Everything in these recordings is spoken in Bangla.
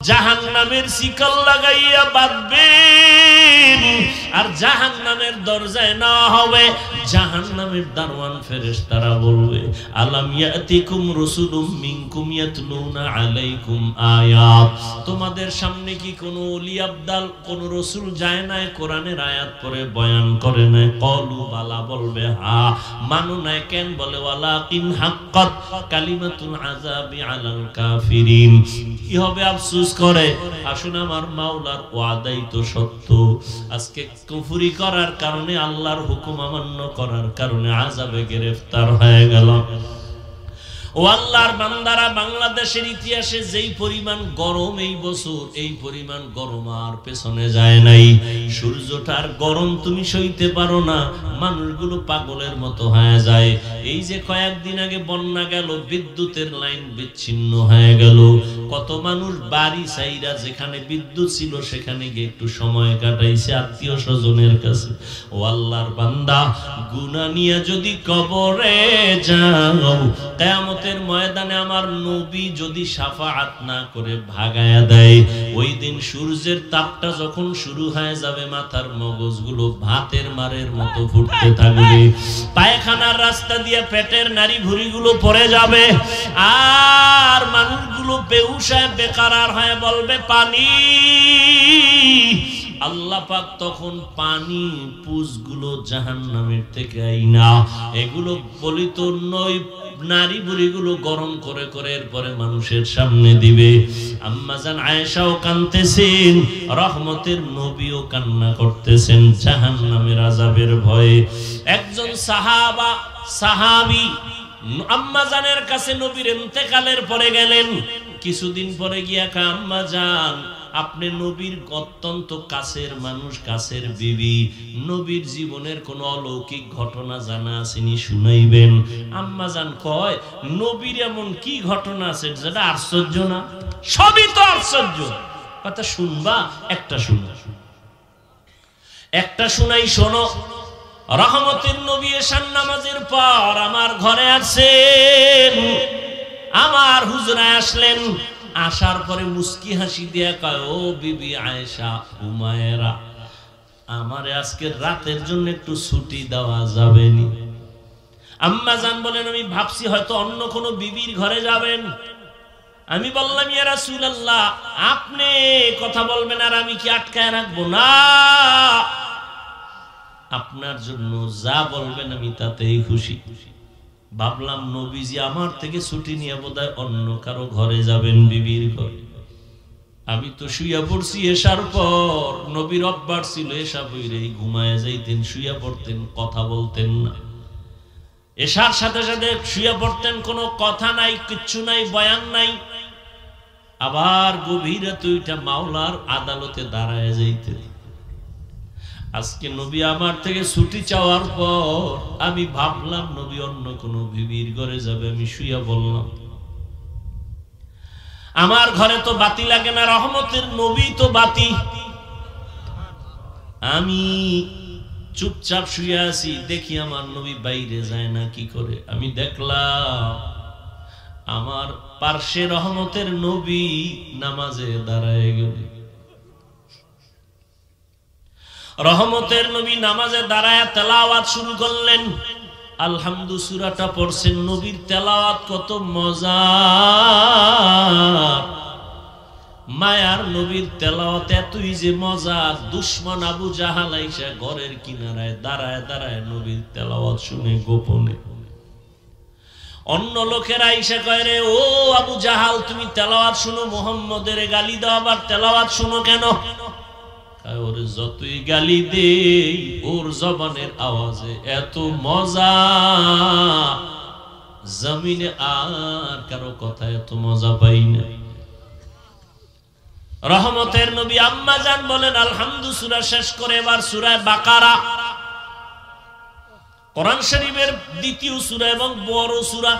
জাহান্নামের শিকল লাগাইয়া বাঁধবেন আর জাহান্নামের দরজায় না হবে জাহান্নামের দারওয়ান ফেরেশতারা বলবে আলাম ইয়াতিকুম রাসূলুম মিনকুম ইয়াতলুনা আলাইকুম আয়াত তোমাদের সামনে কি কোনো ওলি আবদাল কোন রাসূল যায় না কোরআনের আয়াত পড়ে বয়ান করে না ক্বালু বালা বলবে হ্যাঁ মানো না কেন বলে ওয়ালাকিন হাক্কাত কালিমাতুল আযাবি আলাল কাফিরিন কি হবে আফসোস করে আসুন আমার মাওলার ওয়াদাই তো সত্য আজকে কুফরি করার কারণে আল্লাহর হুকুম অমান্য করার কারণে আযাবে গ্রেফতার হয়ে গেল ও আল্লাহর বান্দারা বাংলাদেশের ইতিহাসে যেই পরিমাণ গরম এই বছর এই পরিমাণ গরম আর পেছনে যায় নাই সূর্যটার গরম তুমি সইতে পারো না মানুষগুলো পাগলের মতো হয়ে যায় এই যে কয়েকদিন আগে বন্যা গেল বিদ্যুতের লাইন বিচ্ছিন্ন হয়ে গেল কত মানুষ বাড়ি ছাইরা যেখানে বিদ্যুৎ ছিল সেখানে গিয়ে একটু সময় কাটাইছে আত্মীয় স্বজনের কাছে ও আল্লাহর বান্দা গুনাহ নিয়ে যদি কবরে যাও কিয়ামত ময়দানে আমার নবী যদি শাফাআত না করে ভাগায়া দেয় ওই দিন সূর্যের তাপটা যখন শুরু হয়ে যাবে মাথার মগজগুলো ভাতের মারের মতো ফুটতে থাকবে পায়খানার রাস্তা দিয়ে পেটের নাড়ি ভুঁড়িগুলো পড়ে যাবে আর মানুষগুলো বেহুশ হয়ে বেকারার হয়ে বলবে পানি আল্লাহ পাক তখন পানি পুজগুলো জাহান্নামের থেকে আইনা এগুলো বলিত নয় নারী বুড়িগুলো গরম করে করে এরপরে মানুষের সামনে দিবে আম্মা জান আয়েশাও কাঁদতেছেন রহমতের নবীও কান্না করতেছেন জাহান্নামের আযাবের ভয়ে একজন সাহাবী আম্মা জানের কাছে নবীর ইন্তেকালের পরে গেলেন কিছুদিন পরে গিয়া আম্মা জান আপনি নবীর অত্যন্ত কাছের মানুষ কাছের বিবি নবীর জীবনের কোন অলৌকিক ঘটনা জানা আসেনি শুনাইবেন আম্মা জান কয় নবীর এমন কি ঘটনা আছে যেটা আশ্চর্য না সবই তো আশ্চর্য কথা শুনবা একটা শুনাই শোনো রহমতের নবী এশার নামাজের পর আমার ঘরে আসেন আমার হুজরায় আসলেন আসার পরে মুস্কি হাসি দিয়া কয় ও বিবি আয়েশা উমায়েরা আমারে আজকে রাতের জন্য একটু ছুটি দেওয়া যাবে নি আম্মা জান বলেন আমি ভাবছি হয়তো অন্য কোনো বিবির ঘরে যাবেন আমি বললাম ইয়া রাসূলুল্লাহ আপনি কথা বলবেন আর আমি কি আটকায় রাখবো না আপনার জন্য যা বলবেন আমি তাতেই খুশি ভাবলাম নবীজি আমার থেকে ছুটি নিয়ে বোধহয় অন্য কারো ঘরে যাবেন বিবির ঘরে আমি তো শুইয়া পড়ছি এশার পর নবীর অভ্যাস ছিল এশা বইরেই ঘুমায় যাইতেন শুইয়া পড়তেন কথা বলতেন না এশার সাথে সাথে শুইয়া পড়তেন কোনো কথা নাই কিচ্ছু নাই বয়ান নাই আবার গভীর রাতে ওইটা মাওলার আদালতে দাঁড়ায় যাইতেন আজকে নবী আমার থেকে ছুটি চাওয়ার পর আমি ভাবলাম নবী অন্য কোনো বিবির ঘরে যাবে আমি শুইয়া বললাম আমার ঘরে তো বাতি লাগে না রহমতের নবী তো বাতি আমি চুপচাপ শুয়ে আছি দেখি আমার নবী বাইরে যায় না কি করে আমি দেখলাম আমার পার্শ্বে রহমতের নবী নামাজে দাঁড়ায় গেল রহমতের নবী নামাজে দাঁড়ায় তেলাওয়াত শুরু করলেন আলহামদু সূরাটা পড়ছেন নবীর তেলাওয়াত কত মজা মায়ার নবীর তেলাওয়াত এতই যে মজা দুশমন আবু জাহাল আইসা ঘরের কিনারায় দাঁড়ায় দাঁড়ায় নবীর তেলাওয়াত শুনে গোপনে অন্য লোকেরা আইসা কয় রে ও আবু জাহাল তুমি তেলাওয়াত শুনো মুহাম্মদের গালি দাও আবার তেলাওয়াত শুনো কেন ওর যতই গালি দেই ওর জবানের আওয়াজে এত মজা জমিনে আর কারো কথা এত মজা পাই না রহমতের নবী আম্মা জান বলেন আলহামদু সূরা শেষ করে এবার সূরা বাকারা কোরআন শরীফের দ্বিতীয় সূরা এবং বড় সূরা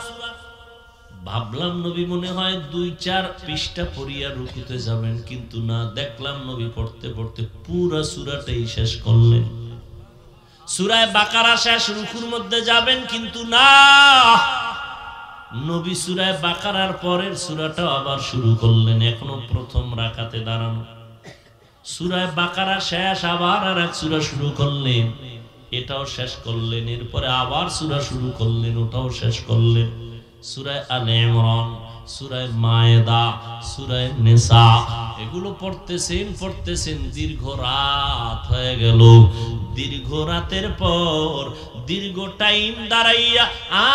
ভাবলাম নবী মনে হয় 2-4 পৃষ্ঠা পড়িয়া রুকুতে যাবেন কিন্তু না দেখলাম নবী পড়তে পড়তে পুরো সূরাটাই শেষ করলেন সূরা বাকারা শেষ রুকুর মধ্যে যাবেন কিন্তু না নবী সূরা বাকারার পরের সূরাটা আবার শুরু করলেন, এখনো প্রথম রাকাতে দাঁড়ানো। সূরা বাকারা শেষ, আবার আর এক সূরা শুরু করলেন, এটাও শেষ করলেন। এরপরে আবার সূরা শুরু করলেন, ওটাও শেষ করলেন। সূরা আলে ইমরান, সূরা মায়েদা, সূরা নিসা, এগুলো পড়তেছেন, দীর্ঘ রাত হয়ে গেল। দীর্ঘ রাতের পর দীর্ঘ টাইম দাঁড়াইয়া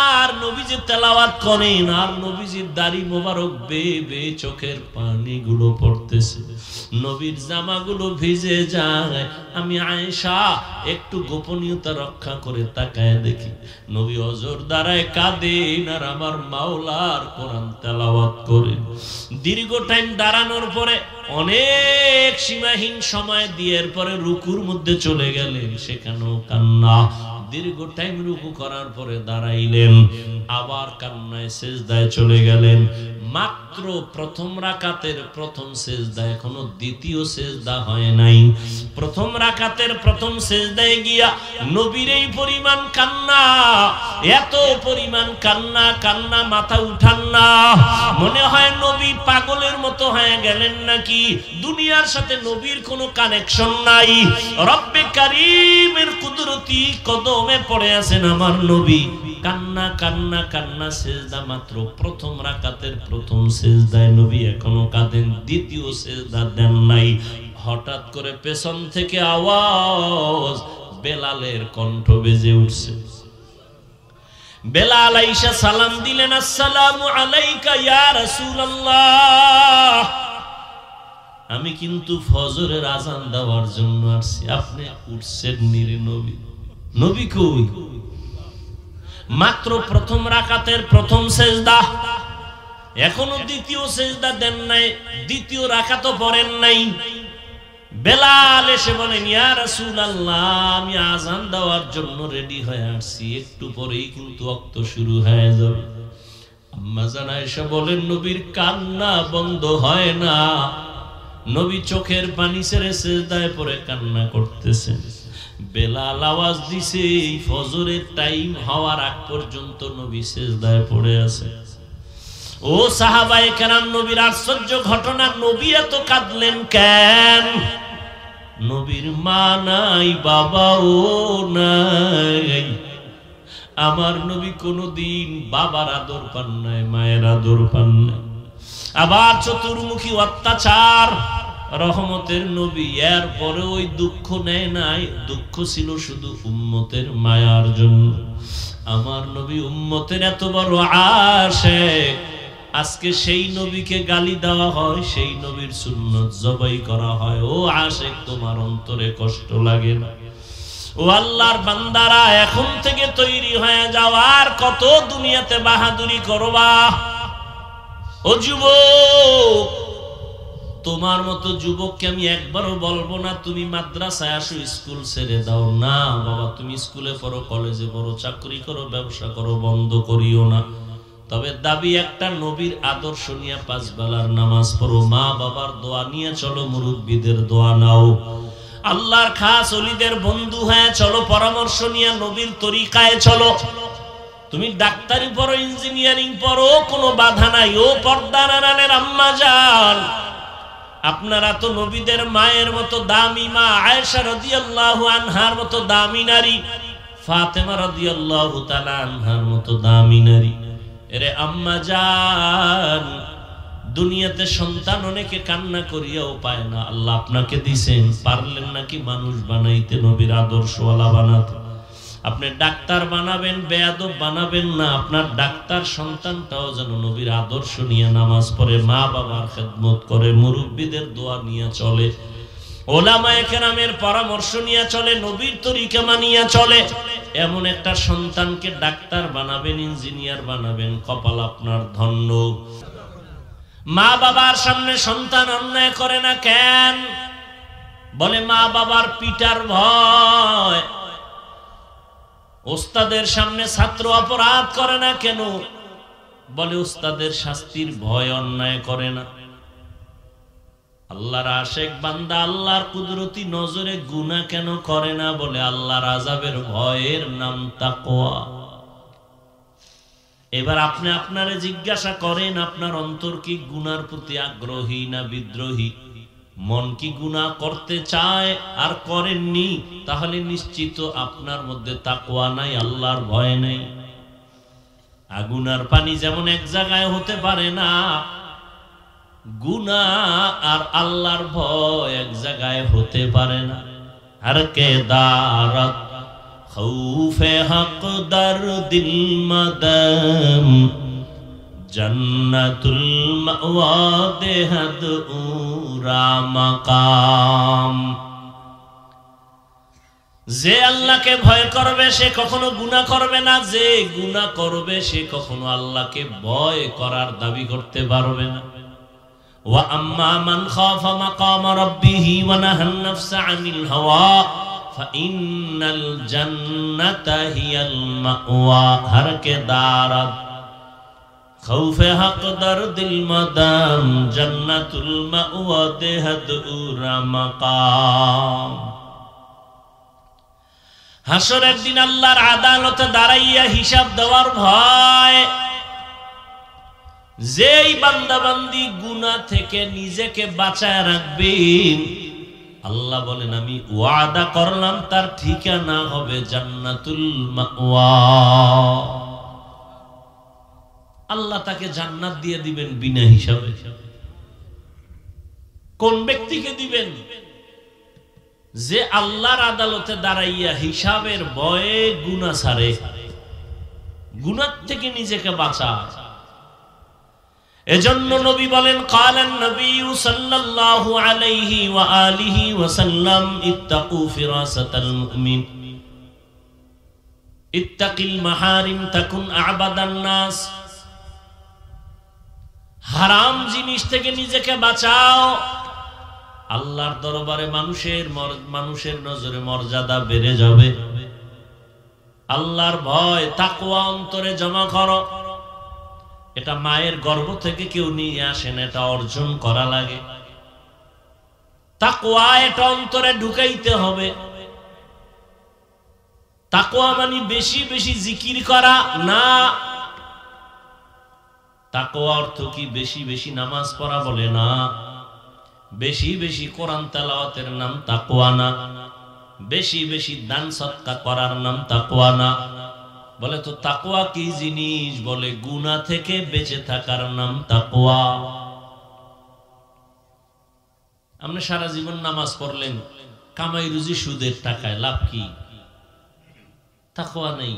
আর নবীজি তেলাওয়াত করেন, আর নবীজির দাড়ি মোবারক বেয়ে বেয়ে চোখের পানিগুলো পড়তেছে, নবীর জামাগুলো ভিজে যায়। আমি আয়েশা একটু গোপনীয়তা রক্ষা করে তাকায় দেখি, নবী অজর দাঁড়ায় কাঁদেন আর আমার মাওলার কোরআন তেলাওয়াত করেন। দীর্ঘ টাইম দাঁড়ানোর পরে অনেক সীমাহীন সময় দিয়ে এরপরে রুকুর মধ্যে চলে গেলেন, সেখানেও কান্না। দীর্ঘ টাইম রুকু করার পরে দাঁড়াইলেন, আবার কান্নায় সিজদায় চলে গেলেন। মাত্র প্রথম রাকাতের প্রথম সিজদা, এখনো দ্বিতীয় সিজদা হয় নাই। প্রথম রাকাতের প্রথম সিজদায় গিয়া নবীর এই পরিমাণ কান্না, এত পরিমাণ কান্না, কান্না মাথা উঠান না। মনে হয় নবী পাগলের মতো হয়ে গেলেন নাকি, দুনিয়ার সাথে নবীর কোনো কানেকশন নাই। রব্বে কারীমের কুদরতি কদমে পড়ে আছেন আমার নবী, কান্না কান্না কান্না। সিজদা মাত্র প্রথম রাকাতের প্রথম সিজদায় নবী এখনো কাঁদেন, দ্বিতীয় সিজদা দেন নাই। হঠাৎ করে পেছন থেকে আওয়াজ, বেলালের কণ্ঠ বেজে উঠছে। বেলাল আইসা সালাম দিলেন, আসসালামু আলাইকা ইয়া রাসূলুল্লাহ। আমি কিন্তু ফজরের আজান দেওয়ার জন্য আসছি, আপনি উঠছেন নিরে নবী। নবী কই? মাত্র প্রথম রাকাতের প্রথম সিজদা, এখনো দ্বিতীয় সিজদা দেন নাই, দ্বিতীয় রাকাতও পড়েন নাই। বেলাল এসে বলেন, ইয়া রাসূলুল্লাহ, আমি আজান দেওয়ার জন্য রেডি হয়ে আসছি, একটু পরেই কিন্তু ওয়াক্ত শুরু হয়ে যাবে। আম্মা জান আয়েশা বলেন, নবীর কান্না বন্ধ হয় না, নবী চোখের পানি ছেড়ে সিজদায় পড়ে কান্না করতেছেন। বেলাল আওয়াজ দিছে, ফজরের টাইম হওয়ার আগ পর্যন্ত নবী সিজদায় পড়ে আছে। ও সাহাবায়ে কেরাম, নবীর আশ্চর্য ঘটনা, নবী এত কাঁদলেন কেন? নবীর মা নাই, বাবাও নাই। আমার নবী কোনদিন বাবার আদর পান নাই, মায়ের আদর পান নাই। আবার চতুর্মুখী অত্যাচার, রহমতের নবী, এর পরে ওই দুঃখ নেয় নাই। দুঃখ ছিল শুধু উম্মতের মায়ার জন্য। আমার নবী উম্মতের এত বড় আশিক, আজকে সেই নবীকে গালি দেওয়া হয়, সেই নবীর সুন্নত জবাই করা হয়। ও আশিক, তোমার অন্তরে কষ্ট লাগে না? ও আল্লাহর বান্দারা, এখন থেকে তৈরি হয়ে যাও, আর কত দুনিয়াতে বাহাদুরি করবা? ও যুবক, তোমার মতো যুবককে আমি একবারও বলবো না তুমি মাদ্রাসায় আসো, স্কুল ছেড়ে দাও। না বাবা, তুমি স্কুলে পড়ো, কলেজে পড়ো, চাকরি করো, ব্যবসা করো, বন্ধ করিও না। তবে দাবি একটা, নবীর আদর্শ নিয়ে 5 বেলার নামাজ পড়ো, মা বাবার দোয়া নিয়ে চলো, মুরব্বীদের দোয়া নাও, আল্লাহর খাস ওলিদের বন্ধু হয়ে চলো, পরামর্শ নিয়ে নবীর তরিকায় চলো। তুমি ডাক্তারি পড়ো, ইঞ্জিনিয়ারিং পড়ো, কোনো বাধা নাই। ও পর্দার আড়ালের আম্মা জান, আপনারা তো নবীদের মায়ের মতো দামি মা, আয়েশা রাদিয়াল্লাহু আনহার মতো দামি নারী, ফাতেমা রাদিয়াল্লাহু তাআলা আনহার মতো দামি নারী। এরে আম্মা জান, দুনিয়াতে সন্তান অনেকে কান্না করিয়াও পায় না, আল্লাহ আপনাকে দিছেন, পারলেন নাকি মানুষ বানাইতে, নবীর আদর্শওয়ালা বানাতে? আপনি ডাক্তার বানাবেন, বেয়াদব বানাবেন না। আপনার ডাক্তার সন্তানটাও যেন নবীর আদর্শ নিয়ে নামাজ পড়ে, মা বাবার খেদমত করে, মুরব্বীদের দোয়া নিয়ে চলে, ওলামায়ে কেরামের পরামর্শ নিয়ে চলে, নবীর তরিকা মানিয়ে চলে। এমন একটা সন্তানকে ডাক্তার বানাবেন, ইঞ্জিনিয়ার বানাবেন, কপাল আপনার ধন্য। মা বাবার সামনে সন্তান অন্যায় করে না কেন? বলে মা বাবার পিটার ভয়। ওস্তাদের সামনে ছাত্র অপরাধ করে না কেন? বলে ওস্তাদের শাস্তির ভয়, অন্যায় করে না। আল্লাহর আশিক বান্দা আল্লাহর কুদরতি নজরে গুনাহ কেন করে না? বলে আল্লাহর আযাবের ভয়ের নাম তাকওয়া। এবার আপনি আপনারে জিজ্ঞাসা করেন, আপনার অন্তর কি গুনার প্রতি আগ্রহী না বিদ্রোহী? মন কি গুনাহ করতে চায় আর করেননি? তাহলে নিশ্চিত আপনার মধ্যে তাকওয়া নাই, আল্লাহর ভয় নেই। আগুনার পানি যেমন এক জায়গায় হতে পারে না, গুনাহ আর আল্লাহর ভয় এক জায়গায় হতে পারে না। हर के दारत खौफे हक दर दिल मदम जन्नतुल मअवा देहद उरा मकाम। যে আল্লাহকে ভয় করবে সে কখনো গুনাহ করবে না, যে গুনাহ করবে সে কখনো আল্লাহকে ভয় করার দাবি করতে পারবে না। ওয়া আম্মা মান খাফা মাকাম রাব্বিহি ওয়া নাহান নাফসা আনিল হাওয়া ফাইন্নাল জান্নাতা হিয়াল মাওয়া। হর কে দারাত খৌফে হক দরদিল মাদাম জান্নাতুল মাওয়া দেহদ উরা মাকাম। হাসরের দিন আল্লাহর আদালতে দাঁড়াইয়া হিসাব দেওয়ার ভয়। যেই বান্দা বান্দি গুনাহ থেকে নিজেকে বাঁচায় রাখবেন, আল্লাহ বলেন আমি ওয়াদা করলাম তার ঠিকানা হবে জান্নাতুল মাওয়া। আল্লাহ তাকে জান্নাত দিয়ে দিবেন বিনা হিসাবে। কোন ব্যক্তিকে দিবেন? যে আল্লাহর আদালতে দাঁড়াইয়া হিসাবের ভয়ে গুনাহ ছাড়ে, গুনাহ থেকে নিজেকে বাঁচায়। এজন্য নবী বলেন, কালান নবী সাল্লাল্লাহু আলাইহি ওয়া আলিহি ওয়া সাল্লাম ইত্তাকু ফিরাসাতাল মুমিন ইত্তাকিল মাহারিম তাকুন আবাদান নাস। হারাম জিনিস থেকে নিজেকে বাঁচাও, আল্লাহর দরবারে মানুষের নজরে মর্যাদা বেড়ে যাবে। আল্লাহর ভয় তাকওয়া অন্তরে জমা করো। এটা মায়ের গর্ভ থেকে কেউ নিয়ে আসেন, এটা অর্জন করা লাগে। তাকওয়া এটা অন্তরে ঢুকাইতে হবে। তাকওয়া মানে বেশি বেশি জিকির করা না। তাকওয়া অর্থ কি বেশি বেশি নামাজ পড়া বলে না, বেশি বেশি কোরআন তেলাওয়াতের নাম তাকওয়া না, বেশি বেশি দান সদকা করার নাম তাকওয়া না। বলে তো তাকওয়া কি জিনিস? বলে গুনাহ থেকে বেঁচে থাকার নাম তাকওয়া। আপনি সারা জীবন নামাজ পড়লেন, কামাই রুজি সুদের টাকায়, লাভ কি? তাকওয়া নেই।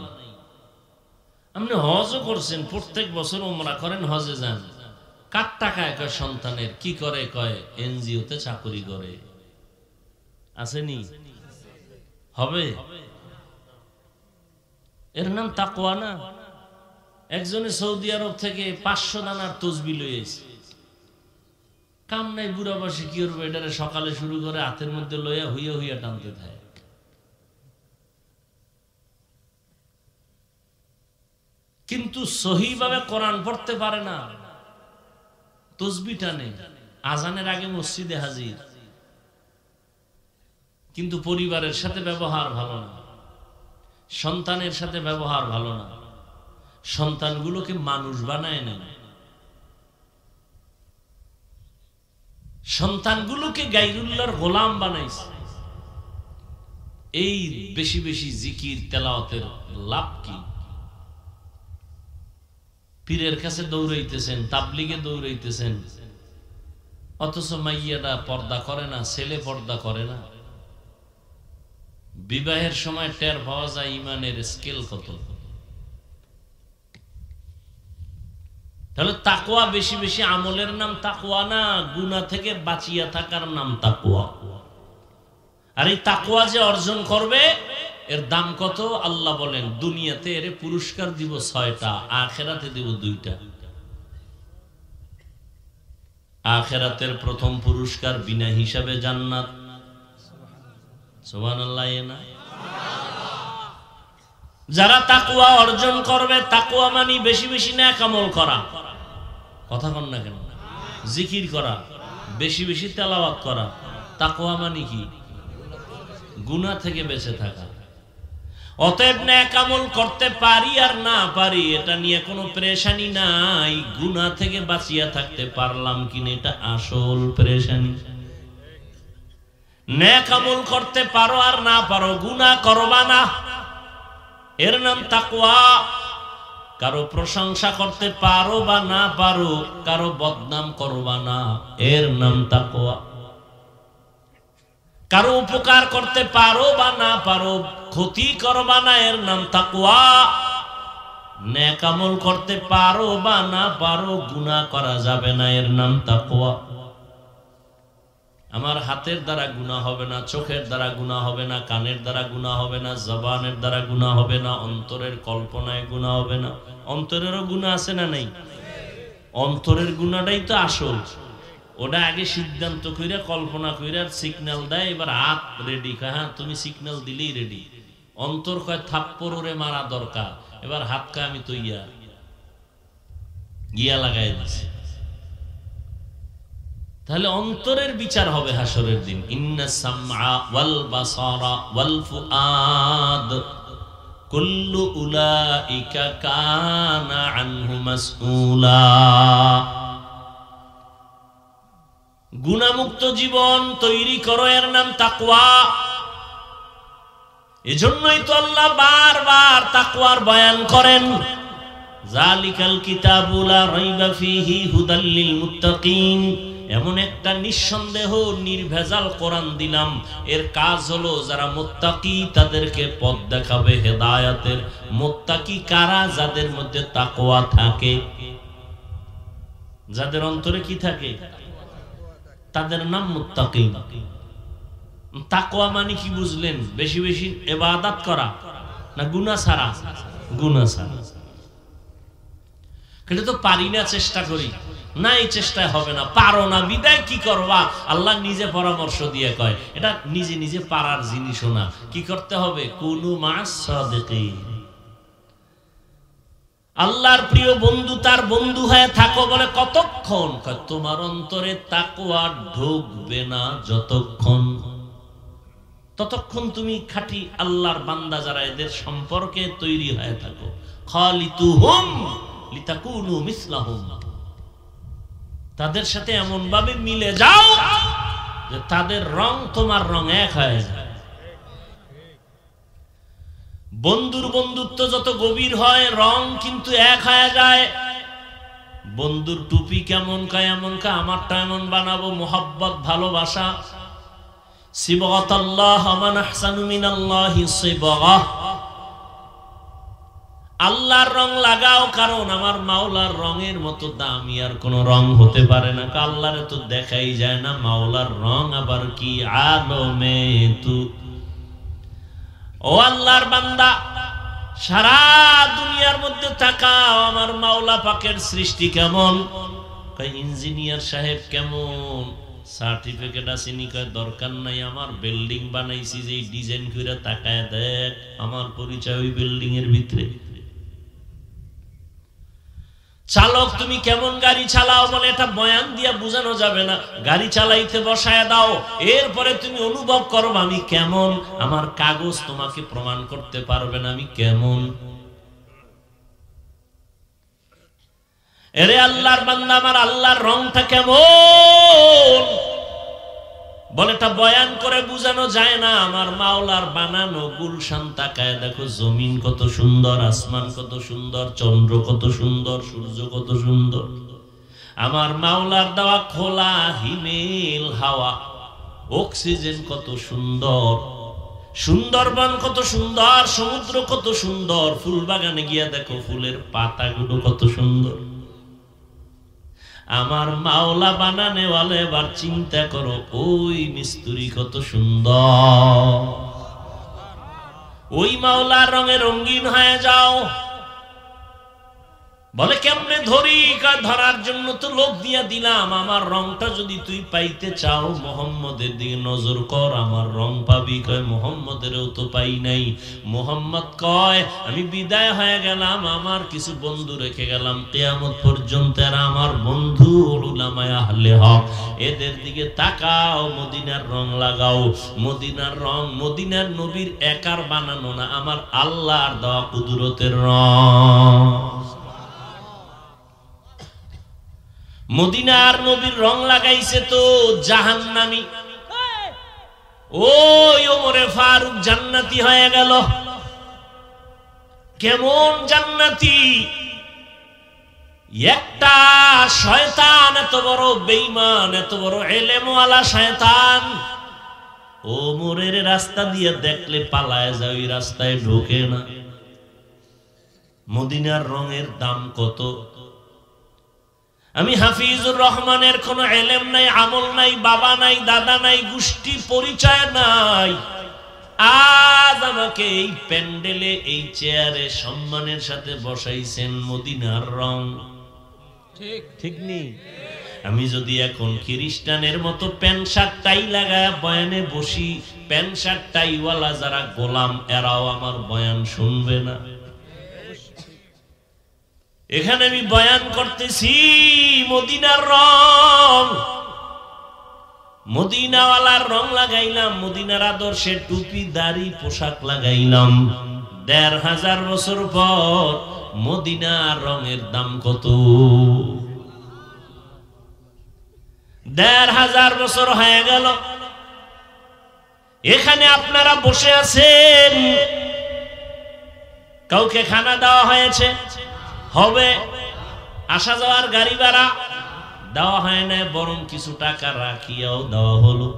আপনি হজও করছেন, প্রত্যেক বছর উমরা করেন, হজে যান, কার টাকায়? কয় সন্তানের। কি করে? কয় এনজিওতে চাকরি করে। আসেনি? হবে? এর নাম তাকওয়া না। একজনে সৌদি আরব থেকে 500 দানার তসবিহ লয়ে এসে, কাম নাই, বুড়া বসে কি করবে? এটারে সকালে শুরু করে হাতের মধ্যে লইয়া হইয়া হইয়া টানতে থাকে। কিন্তু সহিভাবে কোরআন পড়তে পারে না, তসবিহ টানে, আজানের আগে মসজিদে হাজির, কিন্তু পরিবারের সাথে ব্যবহার ভালো না, সন্তানের সাথে ব্যবহার ভালো না, সন্তানগুলোকে মানুষ বানায় না, সন্তানগুলোকে গায়রুল্লাহর গোলাম বানাইছে। এই বেশি বেশি জিকির তেলাওয়াতের লাভ কি? পীরের কাছে দৌড়াইতেছেন, তাবলিগে দৌড়াইতেছেন, অথচ মাইয়ারা পর্দা করে না, ছেলে পর্দা করে না। বিবাহের সময় টের পাওয়া যায় ইমানের স্কেল কত। তাহলে তাকওয়া বেশি বেশি আমলের নাম তাকওয়া না, গুনাহ থেকে বাঁচিয়া থাকার নাম তাকওয়া। আর এই তাকওয়া যে অর্জন করবে এর দাম কত? আল্লাহ বলেন, দুনিয়াতে এর পুরস্কার দিব 6টা, আখিরাতে দিব 2টা। আখিরাতের প্রথম পুরস্কার বিনা হিসাবে জান্নাত। সুবহানাল্লাহ। না, যারা তাকওয়া অর্জন করবে, তাকওয়া মানে বেশি বেশি নেক আমল করা, কথা কন না কেন, জিকির করা, বেশি বেশি তেলাওয়াত করা। তাকওয়া মানে কি? গুনাহ থেকে বেঁচে থাকা। অতএব নেক আমল করতে পারি আর না পারি এটা নিয়ে কোনো পেরেশানি নাই, গুনাহ থেকে বাঁচিয়া থাকতে পারলাম কিনা এটা আসল পেরেশানি। নেক আমল করতে পারো আর না পারো, গুনাহ করবা না, এর নাম তাকওয়া। কারো প্রশংসা করতে পারো বা না পারো, কারো বদনাম করবা না, এর নাম তাকওয়া। কারো উপকার করতে পারো বা না পারো, ক্ষতি করবা না, এর নাম তাকওয়া। নেক আমল করতে পারো বা না পারো, গুনাহ করা যাবে না, এর নাম তাকওয়া। আমার হাতের দ্বারা গুনাহ হবে না, চোখের দ্বারা গুনাহ হবে না, কানের দ্বারা গুনাহ হবে না, জবানের দ্বারা গুনাহ হবে না, অন্তরের কল্পনায় গুনাহ হবে না। অন্তরেরও গুনাহ আছে না নাই? অন্তরের গুনাহটাই তো আসল। ওটা আগে সিদ্ধান্ত কইরা কল্পনা কইরা সিগন্যাল দেয়, এবার হাত রেডি, হ্যাঁ তুমি সিগন্যাল দিলেই রেডি। অন্তর কয় থাপ্পড় ওরে মারা দরকার, এবার হাত কয় আমি তো গিয়া লাগাই দিছি। তাহলে অন্তরের বিচার হবে হাসরের দিন। ইন্নাস সামআ ওয়াল বাসারা ওয়াল ফুআদ কুল্লু উলাইকা কানা আনহু মাসউলা। গুনাহমুক্ত জীবন তৈরি করো, এর নাম তাকওয়া। এজন্যই তো আল্লাহ বারবার তাকওয়ার বয়ান করেন। যালিকাল কিতাবু লা রাইবা ফীহি হুদাল লিল মুত্তাকিন। এমন একটা নিঃসন্দেহ নির্ভেজাল কোরআন দিলাম, এর কাজ হলো যারা মুত্তাকি তাদেরকে পথ দেখাবে হেদায়েতের। মুত্তাকি কারা? যাদের মধ্যে তাকওয়া থাকে, যাদের অন্তরে কি থাকে, তাদের নাম মুত্তাকি। তাকওয়া মানে কি বুঝলেন? বেশি বেশি ইবাদত করা না গুনাহ ছাড়া? গুনাহ ছাড়া। কিন্তু তো পারি না, চেষ্টা করি না, এই চেষ্টায় হবে না, পারো না, বিদায় কি করবা? আল্লাহ নিজে পরামর্শ দিয়ে কয় এটা নিজে নিজে পারার জিনিসও না। কি করতে হবে? কুনু মা'আস সাদিকিন। আল্লাহর প্রিয় বন্ধু তার বন্ধু হয়ে থাকো। বলে কতক্ষণ? তোমার অন্তরে তাকওয়া ঢুকবে না যতক্ষণ, ততক্ষণ তুমি খাঁটি আল্লাহর বান্দা যারা এদের সম্পর্কে তৈরি হয়ে থাকো। খালিতুহুম লিতাকুনু মিসলাহুম। তাদের সাথে এমন ভাবে মিলে যাও যে তাদের রং তোমার রং এক হয়ে যায়। বন্ধুর বন্ধুত্ব যত গভীর হয়, রং কিন্তু এক হয়ে যায়। বন্ধুর টুপি কেমন কায় এমন কা, আমারটা এমন বানাবো, মোহাব্বত ভালোবাসা। সিবগাতাল্লাহ মান আহসানু মিনাল্লাহি সিবগা। আল্লাহর রং লাগাও, কারণ আমার মাওলার রঙের মতো দামি আর কোন রং হতে পারে না। আল্লাহরে তো দেখাই যায় না, মাওলার রং আবার কি আলমে তু। ও আল্লাহর বান্দা, সারা দুনিয়ার মধ্যে তাকাও, আমার মাওলা পাকের সৃষ্টি কেমন? ইঞ্জিনিয়ার সাহেব কেমন? সার্টিফিকেট আসেনি? কয় দরকার নাই, আমার বিল্ডিং বানাইছি যে ডিজাইন করে তাকায় দেখ, আমার পরিচয় ওই বিল্ডিং এর ভিতরে। চালক তুমি কেমন গাড়ি চালাও? বলে এটা বয়ান দিয়া বোঝানো যাবে না, গাড়ি চালাইতে বসায় দাও, এরপরে তুমি অনুভব করো আমি কেমন। আমার কাগজ তোমাকে প্রমাণ করতে পারবে না আমি কেমন। এরে আল্লাহর বান্দা, আমার আল্লাহর রংটা কেমন? বলে এটা বয়ান করে বোঝানো যায় না। আমার মাওলার বানানো গুলশান তাকায় দেখো, জমিন কত সুন্দর, আসমান কত সুন্দর, চন্দ্র কত সুন্দর, সূর্য কত সুন্দর। আমার মাওলার দেওয়া খোলা হিমেল হাওয়া, অক্সিজেন কত সুন্দর, সুন্দরবন কত সুন্দর, সমুদ্র কত সুন্দর, ফুল বাগানে গিয়া দেখো ফুলের পাতাগুলো কত সুন্দর। আমার মাওলা বানানে ওয়ালে এবার চিন্তা করো, ওই মিস্ত্রি কত সুন্দর। ওই মাওলার রঙে রঙিন হয়ে যাও। বলে কেমনে ধরি? ধরার জন্য তো লোক দিয়া দিলাম, আমার রংটা যদি তুই পাইতে চাও মোহাম্মদের দিকে নজর কর, আমার রং পাবি। কয় মোহাম্মদেরও তো পাই নাই। মোহাম্মদ কয় আমি বিদায় হয়ে গেলাম, আমার কিছু বন্ধু রেখে গেলাম কিয়ামত পর্যন্ত, এরা আমার বন্ধু উলামায়ে আহলে হক, এদের দিকে তাকাও, মদিনার রং লাগাও। মদিনার রং মদিনার নবীর একার বানানো না, আমার আল্লাহর দেওয়া কুদরতের রং। মদিনার নবীর রং লাগাইছে তো জাহান্নামী। ওই ওমরে ফারুক জান্নাতি হয়ে গেল। কেমন জান্নাতি? একটা শয়তান, এত বড় বেঈমান, এত বড় ইলমওয়ালা শয়তান, ওমরের রাস্তা দিয়ে দেখলে পালায় যায়, ওই রাস্তায় ঢোকে না। মদিনার রঙের দাম কত? আমি হাফিজুর রহমানের কোন ইলম নাই, আমল নাই, বাবা নাই, দাদা নাই, গোষ্ঠী পরিচয় নাই। আজ আমাকে এই প্যান্ডেলে, এই চেয়ারে সম্মানের সাথে বসাইছেন মদিনার রং। ঠিক ঠিক নেই? আমি যদি এখন খ্রিস্টানের মতো প্যান্ট শার্ট টাই লাগায় বয়ানে বসি, প্যান্ট শার্ট টাইওয়ালা যারা গোলাম, এরাও আমার বয়ান শুনবে না। এখানে আমি বয়ান করতেছি মদিনার রং, মদিনাওয়ালার রং লাগাইলাম, মদিনার আদর্শের টুপি দাড়ি পোশাক লাগাইলাম। ১৫০০ বছর পর মদিনার রঙের দাম কত? ১৫০০ বছর হয়ে গেল। এখানে আপনারা বসে আছেন, কাউকে খানা দেওয়া হয়েছে? হবে। আসা যাওয়ার গাড়ি ভাড়া দেওয়া হয় না, বরং কিছু টাকা রাখিয়াও দেওয়া হলো।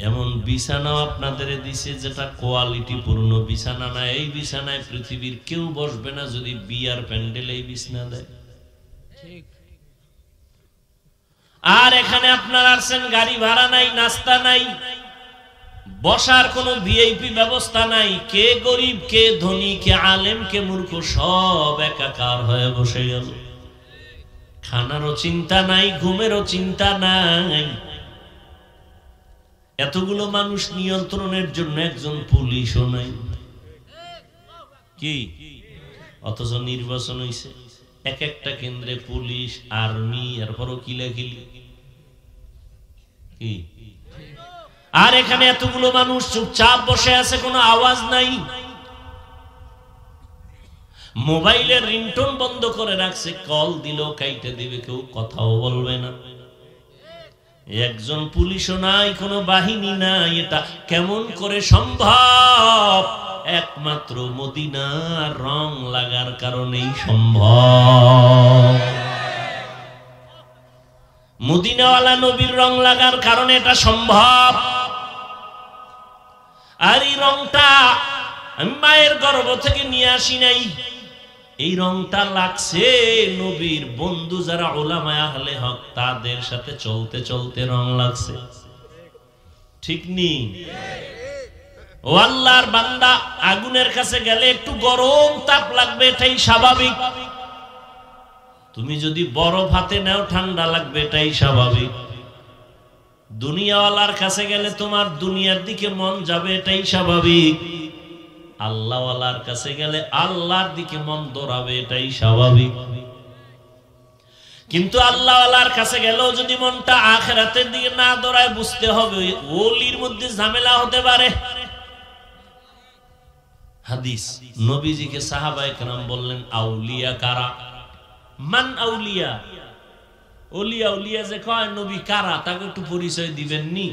এমন বিছানাও আপনাদের দিছে যেটা কোয়ালিটি পূর্ণ বিছানা না। এই বিছানায় পৃথিবীর কেউ বসবে না যদি বিয়ার প্যান্ডেল এই বিছানা দেয়। আর এখানে আপনারা আসছেন, গাড়ি ভাড়া নাই, নাস্তা নাই, বসার কোনো ভিআইপি ব্যবস্থা নাই। কে গরিব, কে ধনী, কে আলেম, কে মূর্খ, সব একাকার হয়ে বসে গেল। খানারও চিন্তা নাই, ঘুমেরও চিন্তা নাই। এতগুলো মানুষ নিয়ন্ত্রণের জন্য একজন পুলিশও নাই। কি? অথচ নির্বাচন হইছে, এক একটা কেন্দ্রে পুলিশ, আর্মি, এরপরও কিলাকিলি। কি? আর এখানে এতগুলো মানুষ চুপচাপ বসে আছে, কোনো আওয়াজ নাই। মোবাইলের রিংটোন বন্ধ করে রাখছে, কল দিল কাইটে দিবে, কেউ কথাও বলবে না। একজন পুলিশও নাই, কোনো বাহিনী নাই। এটা কেমন করে সম্ভব? একমাত্র মদিনার রং লাগার কারণেই সম্ভব। মদিনাওয়ালা নবীর রং লাগার কারণে এটা সম্ভব। আর এই রংটা আমি মায়ের গর্ভ থেকে নিয়ে আসি নাই, এই রংটা লাগছে নবীর বন্ধু যারা উলামায়ে আহলে হক, তাদের সাথে চলতে চলতে রং লাগছে। ঠিক নেই? ও আল্লাহর বান্দা, আগুনের কাছে গেলে একটু গরম তাপ লাগবে, এটাই স্বাভাবিক। তুমি যদি বরফ হাতে নাও, ঠান্ডা লাগবে, এটাই স্বাভাবিক। দুনিয়াওয়ালার কাছে গেলে তোমার দুনিয়ার দিকে মন যাবে, এটাই স্বাভাবিক। আল্লাহওয়ালার কাছে গেলে আল্লাহর দিকে মন দৌড়াবে, এটাই স্বাভাবিক। কিন্তু আল্লাহওয়ালার কাছে গেলেও যদি মনটা আখিরাতের দিকে না দৌড়ায়, বুঝতে হবে ওলির মধ্যে ঝামেলা হতে পারে। হাদিস, নবীজিকে সাহাবায়ে কেরাম বললেন, আউলিয়া কারা? মান আউলিয়া? ওলিয়া উলিয়া যে কয়, নবী কারা, তাকে একটু পরিচয় দিবেন নি?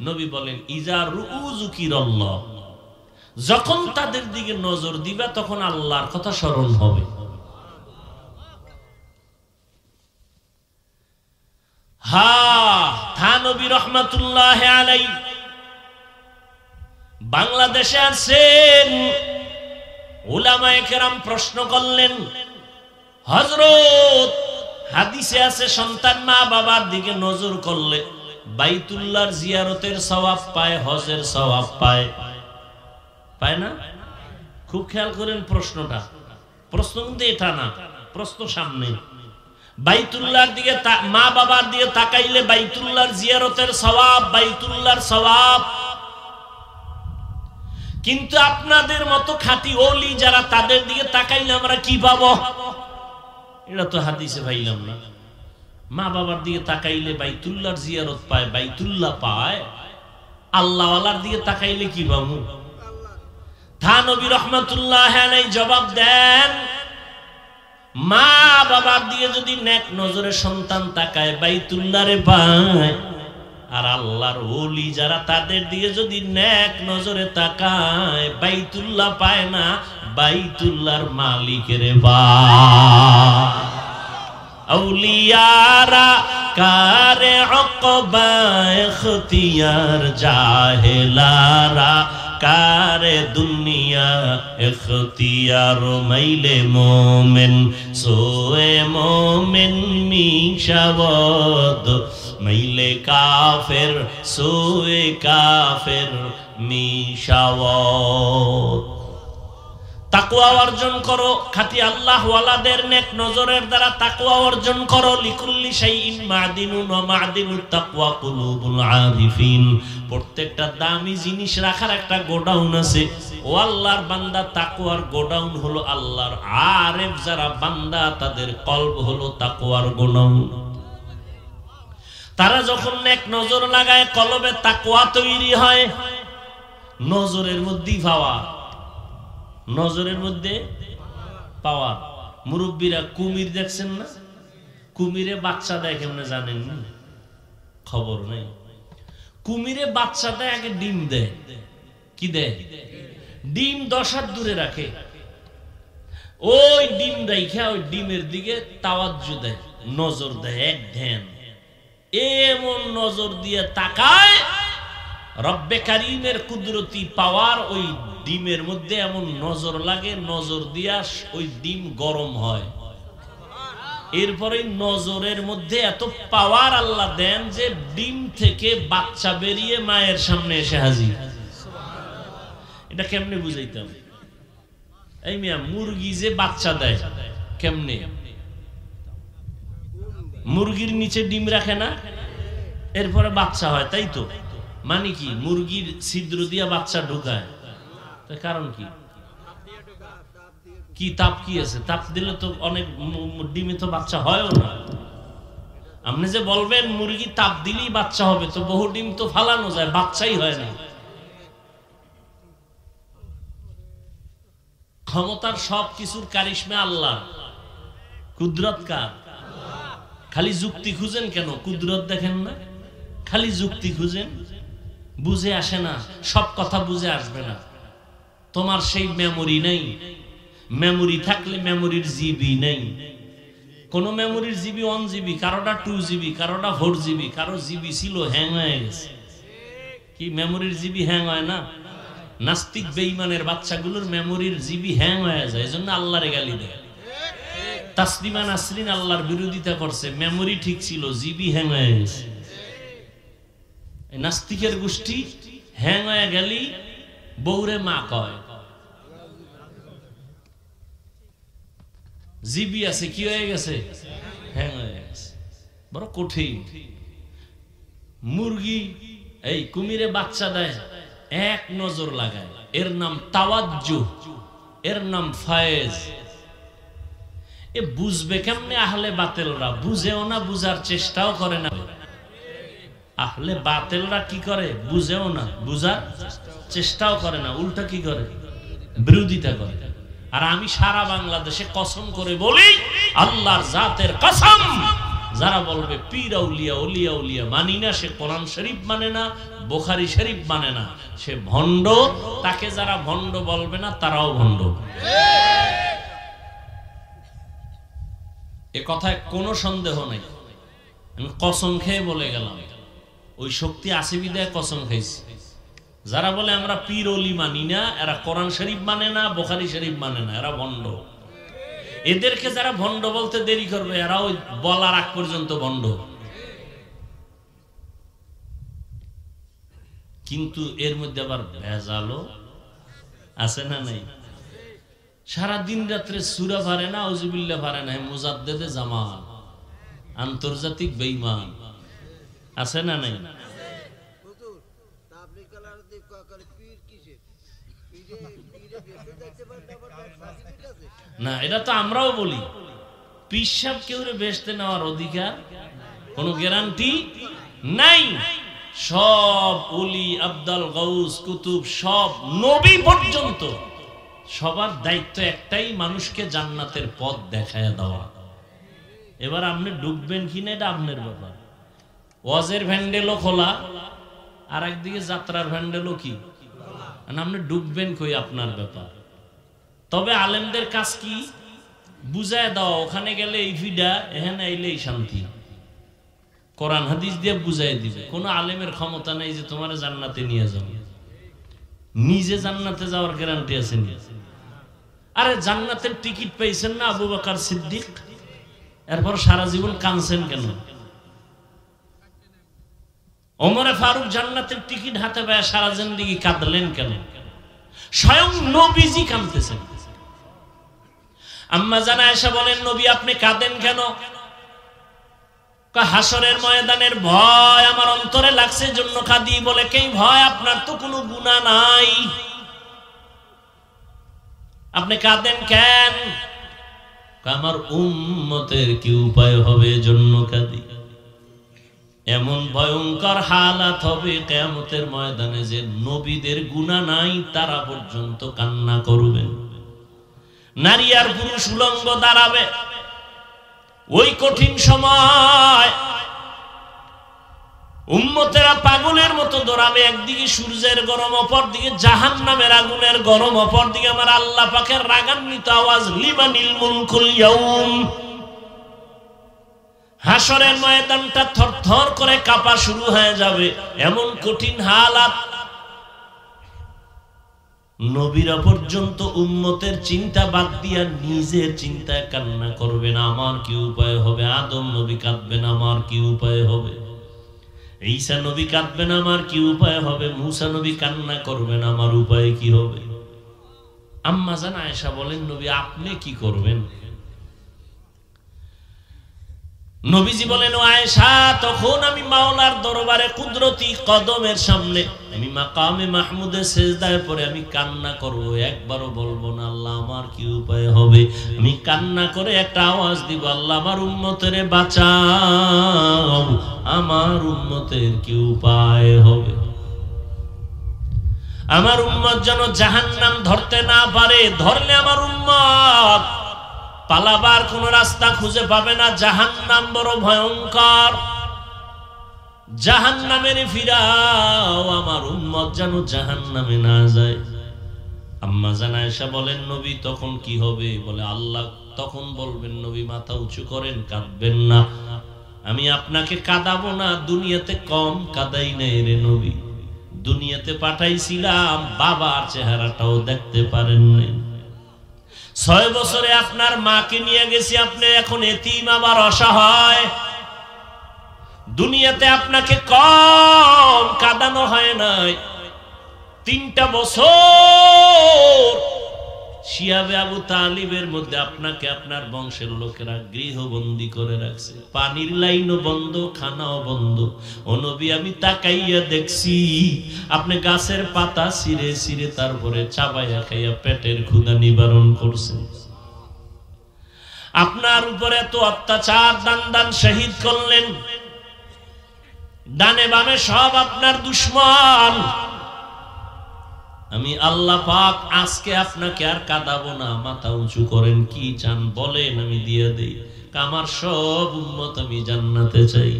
নবী বলেন, ইজা রুযুকিরাল্লাহ, যখন তাদের দিকে নজর দিবা তখন আল্লাহর কথা স্মরণ হবে। থানবী রহমাতুল্লাহ আলাইহি বাংলাদেশে আসেন। উলামায়ে কেরাম প্রশ্ন করলেন, হযরত, হাদিসে আছে সন্তান মা বাবার দিকে নজর করলে বাইতুল্লাহর জিয়ারতের সওয়াব পায়, হজের সওয়াব পায়, পায় না? খুব খেয়াল করেন প্রশ্নটা। প্রশ্ন কিন্তু এটা না, প্রশ্ন সামনে। বাইতুল্লাহর দিকে মা বাবার দিকে তাকাইলে বাইতুল্লাহর জিয়ারতের সওয়াব, বাইতুল্লাহর সওয়াব। কিন্তু আপনাদের মতো খাঁটি ওলি যারা, তাদের দিকে তাকাইলে আমরা কি পাবো? এটা তো হাদিসে পাইলাম না। মা বাবার দিকে তাকাইলে বাইতুল্লাহর জিয়ারত পায়, বাইতুল্লাহ পায়। আল্লাহ ওয়ালার দিকে তাকাইলে কি পাবো? থানবী রাহমাতুল্লাহ আলাইহি জবাব দেন, মা বাবার দিকে যদি নেক নজরে সন্তান তাকায় বাইতুল্লাহরে পায়, আর আল্লাহর ওলি যারা, তাদের দিকে যদি নেক নজরে তাকায় বাইতুল্লাহ পায় না, বাইতুল্লাহর মালিকের পায়। আউলিয়ারা কারে উকবা ইখতিয়ার, জাহেলারা কারে দুনিয়া ইখতিয়ার। মাইলে মোমেন সোয়ে মোমেন মিশাওয়াদ, মাইলে কাফের সোয়ে কাফের মিশাওয়াদ। তাকওয়া অর্জন করো, খাঁটি আল্লাহ ওয়ালাদের নেক নজরের দ্বারা তাকওয়া অর্জন করো। লিকুল্লি শাইইন মাদিনুন ওয়া মাদিনুত তাকওয়া কুলুবুল আরিফিন। প্রত্যেকটা দামি জিনিস রাখার একটা গোডাউন আছে। ও আল্লাহর বান্দা, তাকওয়ার গোডাউন হলো আল্লাহর আরেফ যারা বান্দা, তাদের কলব হলো তাকওয়ার গোডাউন। তারা যখন নেক নজর লাগায় কলবে তাকওয়া তৈরি হয়। নজরের মধ্যেই পাওয়ার, নজরের মধ্যে পাওয়ার। মুরব্বীরা কুমির দেখছেন না? কুমিরে বাচ্চা দেয় কেমনে জানেন? খবর নেই। কুমিরে বাচ্চা দেয়, আগে ডিম দেয়। কি দেয়? ডিম 10 হাত দূরে রাখে। ওই ডিম রাইখা ওই ডিমের দিকে তাওয়াজ্জু দেয়, নজর দেয়, এক ধ্যান। এমন নজর দিয়ে তাকায়, রব্বে কারীমের কুদরতি পাওয়ার ওই ডিমের মধ্যে এমন নজর লাগে, নজর দিয়া ওই ডিম গরম হয়। এরপরে নজরের মধ্যে এত পাওয়ার আল্লাহ দেন যে ডিম থেকে বাচ্চা বেরিয়ে মায়ের সামনে এসে হাজির। এটা কেমনে বুঝাইতাম? এই মিয়া, মুরগি যে বাচ্চা দেয় কেমনে? মুরগির নিচে ডিম রাখে না, এরপরে বাচ্চা হয়, তাই তো? মানে কি? মুরগির ছিদ্র দিয়া বাচ্চা ঢুকায়। কারণ কি? কি তাপ কি আছে? তাপ দিলে তো অনেক ডিমে তো বাচ্চা হয়ও না। আপনি যে বলবেন মুরগি তাপ দিলেই বাচ্চা হবে, তো বহু ডিম তো ফালানো যায়, বাচ্চাই হয় না। ক্ষমতার সব কিছুর কারিশমা আল্লাহ, কুদরত কার? খালি যুক্তি খুঁজেন কেন? কুদরত দেখেন না? খালি যুক্তি খুঁজেন, বুঝে আসে না। সব কথা বুঝে আসবে না। তোমার সেই মেমোরি নেই। মেমোরি থাকলে মেমোরির জিবি নেই। কোন মেমোরির জিবি 1 জিবি, কারোটা 2 জিবি, কারোটা 4 জিবি, কারো জিবি ছিল হ্যাং হয়ে গেছে। কি মেমোরির জিবি হ্যাং হয় না? নাস্তিক বেঈমানের বাচ্চাগুলোর মেমোরির জিবি হ্যাং হয়ে যায়, এজন্য আল্লাহরে গালি দেয়। তাসলিমা নাসরিন আল্লাহর বিরোধিতা করছে, মেমোরি ঠিক ছিল, জিবি হ্যাং হয়ে গেছে। এই নাস্তিকের গোষ্ঠী হ্যাং হয়ে গেলি বউরে মা কয়। জিবি আছে, কি হয়ে গেছে? হ্যাং হয়ে গেছে। বড় কঠিন। মুরগি এই কুমিরে বাচ্চা দেয়, এক নজর লাগায়, এর নাম তাওয়াজ্জু, এর নাম ফায়েজ। এ বুঝবে কেমনে? আহলে বাতেলরা বুঝেও না, বুঝার চেষ্টাও করে না। আহলে বাতেলরা কি করে? বুঝেও না, বুঝার চেষ্টাও করে না, উল্টা কি করে? বিরোধিতা করে। আর আমি সারা বাংলাদেশে কসম করে বলি, আল্লাহর জাতের কসম, যারা বলবে পীর আউলিয়া, ওলিয়া উলিয়া মানি না, সে কোরআন শরীফ মানে না, বুখারী শরীফ মানে না, সে ভণ্ড। তাকে যারা ভণ্ড বলবে না, তারাও ভণ্ড। এ কথায় কোনো সন্দেহ নেই। আমি কসম খেয়ে বলে গেলাম, ওই শক্তি আছে বিদায় কসম খাইছি। যারা বলে আমরা পীর ওলি মানি না, এরা কোরআন শরীফ মানে না, বুখারী শরীফ মানে না, এরা ভণ্ড। এদেরকে যারা ভণ্ড বলতে দেরি করবে, এরা ওই বলার আগ পর্যন্ত ভণ্ড। কিন্তু এর মধ্যে আবার ভেজালও আছে না নাই? সারা দিন রাত্রে সূরা পারে না, আউযুবিল্লাহ পারে না, মুজাদ্দেদে জামান, আন্তর্জাতিক বেঈমান আছে না নাই? না, এটা তো আমরাও বলি, পীর সাহেব কেউ বেহেশতে নেওয়ার অধিকার কোনো গ্যারান্টি নাই। সব ওলি, আব্দাল, গাউস, কুতুব, সব নবী পর্যন্ত সবার দায়িত্ব একটাই, মানুষকে জান্নাতের পথ দেখায় দেওয়া। এবার আপনি ডুববেন কিনা এটা আপনার ব্যাপার। ওয়াজের ভ্যান্ডেলও খোলা, আর একদিকে যাত্রার ভ্যান্ডেলও কি, আপনি ডুববেন কই আপনার ব্যাপার। তবে আলেমদের কাজ কি বুঝায় দেওয়া, ওখানে গেলে এই ফিডা, এখানে আইলে এই শান্তি, কোরআন হাদিস দিয়ে বুঝাই দিবে। কোন আলেমের ক্ষমতা নাই যে তোমার জান্নাতে নিয়ে যাবে, নিজে জান্নাতে যাওয়ার গ্যারান্টি আছে নি? আরে জান্নাতের টিকিট পাইছেন না আবু বকর সিদ্দিক, এরপর সারা জীবন কাঁদছেন কেন? ওমরে ফারুক জান্নাতের টিকিট হাতে পায় সারা জিন্দেগি কাঁদলেন কেন? স্বয়ং নবীজি কাঁদতেছেন। আম্মা জান আয়েশা বলেন, নবী আপনি কাঁদেন কেন? হাসরের ময়দানের ভয় আমার অন্তরে লাগছে জন্য কাঁদি। বলে কি ভয়? আপনার তো কোনো গুনাহ নাই, আপনি কাঁদেন কেন? আমার উম্মতের কি উপায় হবে জন্য কাঁদি। এমন ভয়ঙ্কর হালাত হবে কিয়ামতের ময়দানে যে নবীদের গুনাহ নাই তারা পর্যন্ত কান্না করবেন। নারী আর পুরুষ উলঙ্গ দাঁড়াবে ওই কঠিন সময়, উম্মতেরা পাগলের মতো দৌড়াবে। একদিকে সূর্যের গরম, অপর দিকে জাহান্নামের আগুনের গরম, অপর দিকে আমার আল্লাহ পাকের রাগান্বিত আওয়াজ, লিমানিল মুলকুল ইয়াউম। হাসরের ময়দানটা থরথর করে কাঁপা শুরু হয়ে যাবে, এমন কঠিন হালাত। নবীরা পর্যন্ত উম্মতের চিন্তা বাদ দিয়া নিজের চিন্তায় কান্না করবেন, আমার কি উপায় হবে। আদম নবী কাঁদবেন, আমার কি উপায় হবে। ঈসা নবী কাঁদবেন, আমার কি উপায় হবে। মুসা নবী কান্না করবেন, আমার উপায় কি হবে। আম্মা জান আয়েশা বলেন, নবী আপনি কি করবেন? নবীজি বলেন, ও আয়েশা, তখন আমি মাওলার দরবারে কুদরতি কদমের সামনে আমি মাকামে মাহমুদে সেজদায় পড়ে আমি কান্না করব, একবারও বলবো না আল্লাহ আমার কি উপায় হবে। আমি কান্না করে একটা আওয়াজ দিব, আল্লাহ আমার উম্মতের বাঁচাও, আমার উম্মতের কি উপায় হবে। আমার উম্মত যেন জাহান্নাম ধরতে না পারে, ধরলে আমার উম্মত পালাবার কোন রাস্তা খুঁজে পাবে না। জাহান্নাম বড় ভয়ঙ্কর, জাহান্নামের ফিরাও, আমার উম্মত যেন জাহান্নামে না যায়। আম্মা জান আয়েশা বলেন, নবী তখন কি হবে? বলে আল্লাহ তখন বলবেন, নবী মাথা উঁচু করেন, কাঁদবেন না, আমি আপনাকে কাঁদাবো না। দুনিয়াতে কম কাঁদাই নেই রে নবী, দুনিয়াতে পাঠাইছিলাম বাবার চেহারাটাও দেখতে পারেন নাই। 6 বছরে আপনার মাকে নিয়ে গেছি, আপনি এখন এতিম আবার অসহায়। দুনিয়াতে আপনাকে কম কাঁদানো হয় নাই। 3টা বছর শিয়াবে আবু তালিবের মধ্যে আপনাকে আপনার বংশের লোকেরা গৃহবন্দী করে রাখছে, পানির লাইনও বন্ধ, খানাও বন্ধ। ও নবী আমি তাকাইয়া দেখছি আপনি গাছের পাতা ছিঁড়ে ছিঁড়ে তারপরে চাবাইয়া খাইয়া পেটের ক্ষুধা নিবারণ করছেন। আপনার উপরে এত অত্যাচার, দান দান শহীদ করলেন, ডানে বামে সব আপনার দুশ্মন। আমি আল্লাহ পাক আজকে আপনাকে আর কাঁদাবো না, মাথা উঁচু করেন, কি চান বলেন আমি দিয়ে দেই। আমার সব উম্মত আমি জান্নাতে চাই।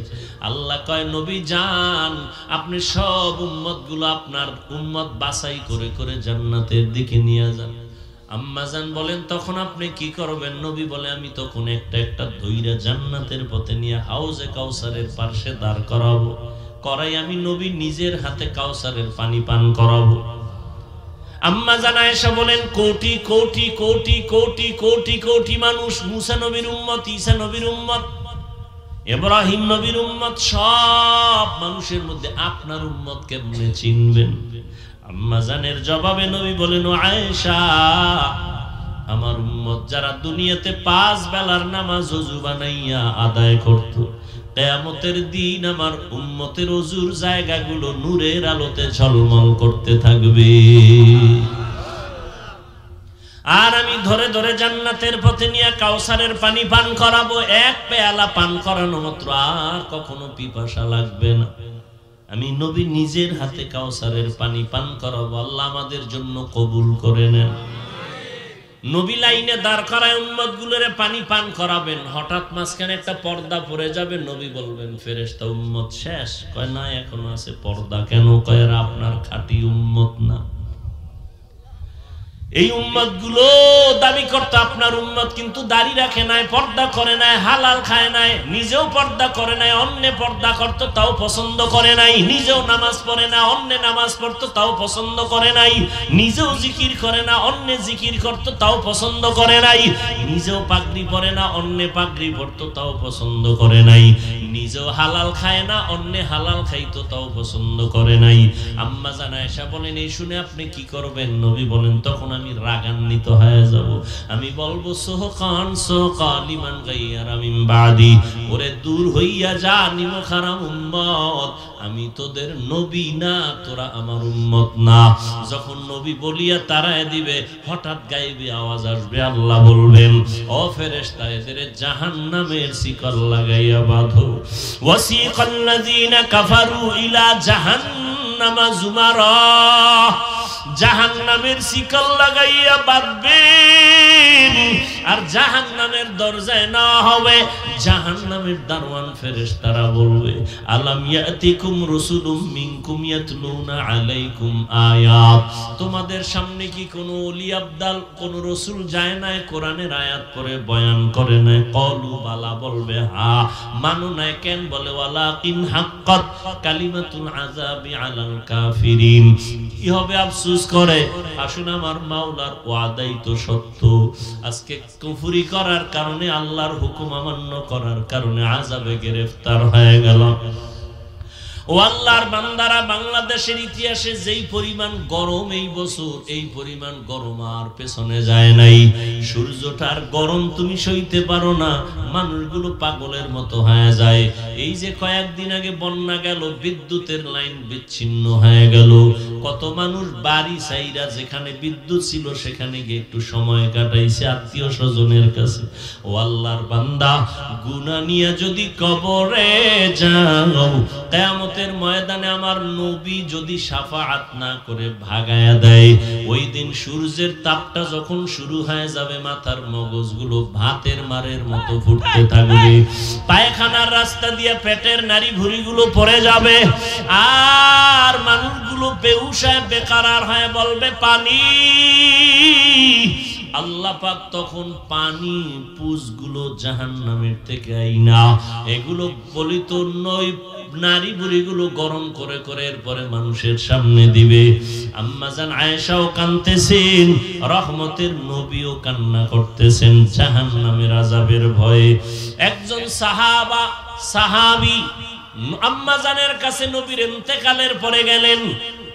আল্লাহ কয়, নবী যান, আপনি সব উম্মত গুলো আপনার উম্মত বাছাই করে করে জান্নাতের দিকে নিয়ে যান। আম্মা জান বলেন, তখন আপনি কি করবেন? নবী বলে, আমি তখন একটা একটা ধইরা জান্নাতের পথে নিয়ে হাউজে কাউসারের পাশে দাঁড় করাবো, করাই আমি নবী নিজের হাতে কাউসারের পানি পান করাবো। আম্মা জান আয়েশা বলেন, কোটি কোটি কোটি কোটি কোটি কোটি মানুষ, মুসা নবীর উম্মত, ঈসা নবীর উম্মত, ইব্রাহিম নবীর উম্মত, সব মানুষের মধ্যে আপনার উম্মত কেমনে চিনবেন? আম্মা জানের জবাবে নবী বলেন, ও আয়েশা, আমার উম্মত যারা দুনিয়াতে 5 বেলার নামাজ ওযু বানাইয়া আদায় করত, কিয়ামতের দিন আমার উম্মতের ওযুর জায়গাগুলো নূরের আলোতে ঝলমল করতে থাকবে। আর আমি ধরে ধরে জান্নাতের পথে নিয়ে কাউসারের পানি পান করাবো। 1 পেয়ালা পান করানো মাত্র আর কখনো পিপাসা লাগবে না। আমি নবী নিজের হাতে কাউসারের পানি পান করাবো। আল্লাহ আমাদের জন্য কবুল করে নেন। নবী লাইনে দাঁড় করায় উম্মত গুলোরে পানি পান করাবেন। হঠাৎ মাঝখানে একটা পর্দা পড়ে যাবে, নবী বলবেন ফেরেশতা উম্মত শেষ। কয় না, এখনো আছে পর্দা। কেন? কয় এরা আপনার খাঁটি উম্মত না। এই উম্মত গুলো দাবি করতে আপনার উম্মত, কিন্তু দাড়ি রাখে নাই, পর্দা করে নাই, হালাল খায় নাই, নিজেও পর্দা করে নাই, অন্যে পর্দা করতো তাও পছন্দ করে নাই, নিজেও নামাজ পড়ে না, অন্যে নামাজ পড়তো তাও পছন্দ করে নাই, নিজেও জিকির করে না, অন্যে জিকির করতো তাও পছন্দ করে নাই, নিজেও পাগড়ি পরে না, অন্যে পাগড়ি পরতো তাও পছন্দ করে নাই, নিজেও হালাল খায় না, অন্যে হালাল খাইতো তাও পছন্দ করে নাই। আম্মা জান আয়েশা বলেন এই শুনে আপনি কি করবেন? নবী বলেন তখন আমি রাগান্বিত হয়ে যাব। আমি বলবো সোহকান সোহকালিমান গাইয়ারা মিন বাদি, ওরে দূর হইয়া যা নিমখ হারাম উম্মত, আমি তোদের নবী না, তোরা আমার উম্মত না। যখন নবী বলিয়া তারায় দিবে, হঠাৎ গাইবে আওয়াজ আসবে, আল্লাহ বলবেন ও ফেরেশতা এদের জাহান্নামের শিকল লাগাইয়া বাঁধো। ওয়াসিকাল্লাযীনা কাফারু ইলা জাহান্নামা যুমারা, জাহান্নামের শিকল লাগাইয়া বাঁধবেন। আর জাহান্নামের দরজায় না হবে, জাহান্নামের দারওয়ান ফেরেশতারা বলবে আলাম ইয়াতিকুম রাসূলুম মিনকুম ইয়াতলুনা আলাইকুম আয়াত, তোমাদের সামনে কি কোন ওলি আবদাল কোন রাসূল যায় না কোরআনের আয়াত পড়ে বয়ান করে না? ক্বালু বালা, বলবে হ্যাঁ। মানো না কেন? বলে ওয়ালাকিন হাক্কাত কালিমাতুল আযাবি আলাল কাফিরিন। কি হবে? আফসোস করে, আসুন আমার মাওলার ওয়াদাই তো সত্য। আজকে কুফরি করার কারণে, আল্লাহর হুকুম অমান্য করার কারণে আযাবে গ্রেফতার হয়ে গেল। ও আল্লাহর বান্দারা, বাংলাদেশের ইতিহাসে যেই পরিমাণ গরম এই বছর, এই পরিমাণ গরম আর পেছনে যায় নাই। সূর্যটার গরম তুমি সইতে পারো না, মানুষগুলো পাগলের মতো হয়ে যায়। এই যে কয়েকদিন আগে বন্যা গেল, বিদ্যুতের লাইন বিচ্ছিন্ন হয়ে গেল, কত মানুষ বাড়ি ছাইরা যেখানে বিদ্যুৎ ছিল সেখানে গিয়ে একটু সময় কাটাইছে আত্মীয় স্বজনের কাছে। ও আল্লাহর বান্দা, গুনাহ নিয়ে যদি কবরে যাও, কিয়ামত ময়দানে আমার নবী যদি শাফাআত না করে ভাগায়া দেয়, ওই দিন সূর্যের তাপটা যখন শুরু হয়ে যাবে, মাথার মগজগুলো ভাতের মারের মতো ফুটতে থাকবে, পায়খানার রাস্তা দিয়ে পেটের নাড়ি ভুঁড়িগুলো পড়ে যাবে, আর মানুষগুলো বেহুশ হয়ে বেকারার হয়ে বলবে পানি। আল্লাহ পাক তখন পানি পুজগুলো জাহান্নামের থেকে আইনা এগুলো বলিত নয় নারী বুড়িগুলো গরম করে করে এরপরে মানুষের সামনে দিবে। আম্মা জান আয়েশাও কাঁদতেছেন, রহমতের নবীও কান্না করতেছেন জাহান্নামের আযাবের ভয়ে। একজন সাহাবী আম্মা জানের কাছে নবীর ইন্তেকালের পরে গেলেন।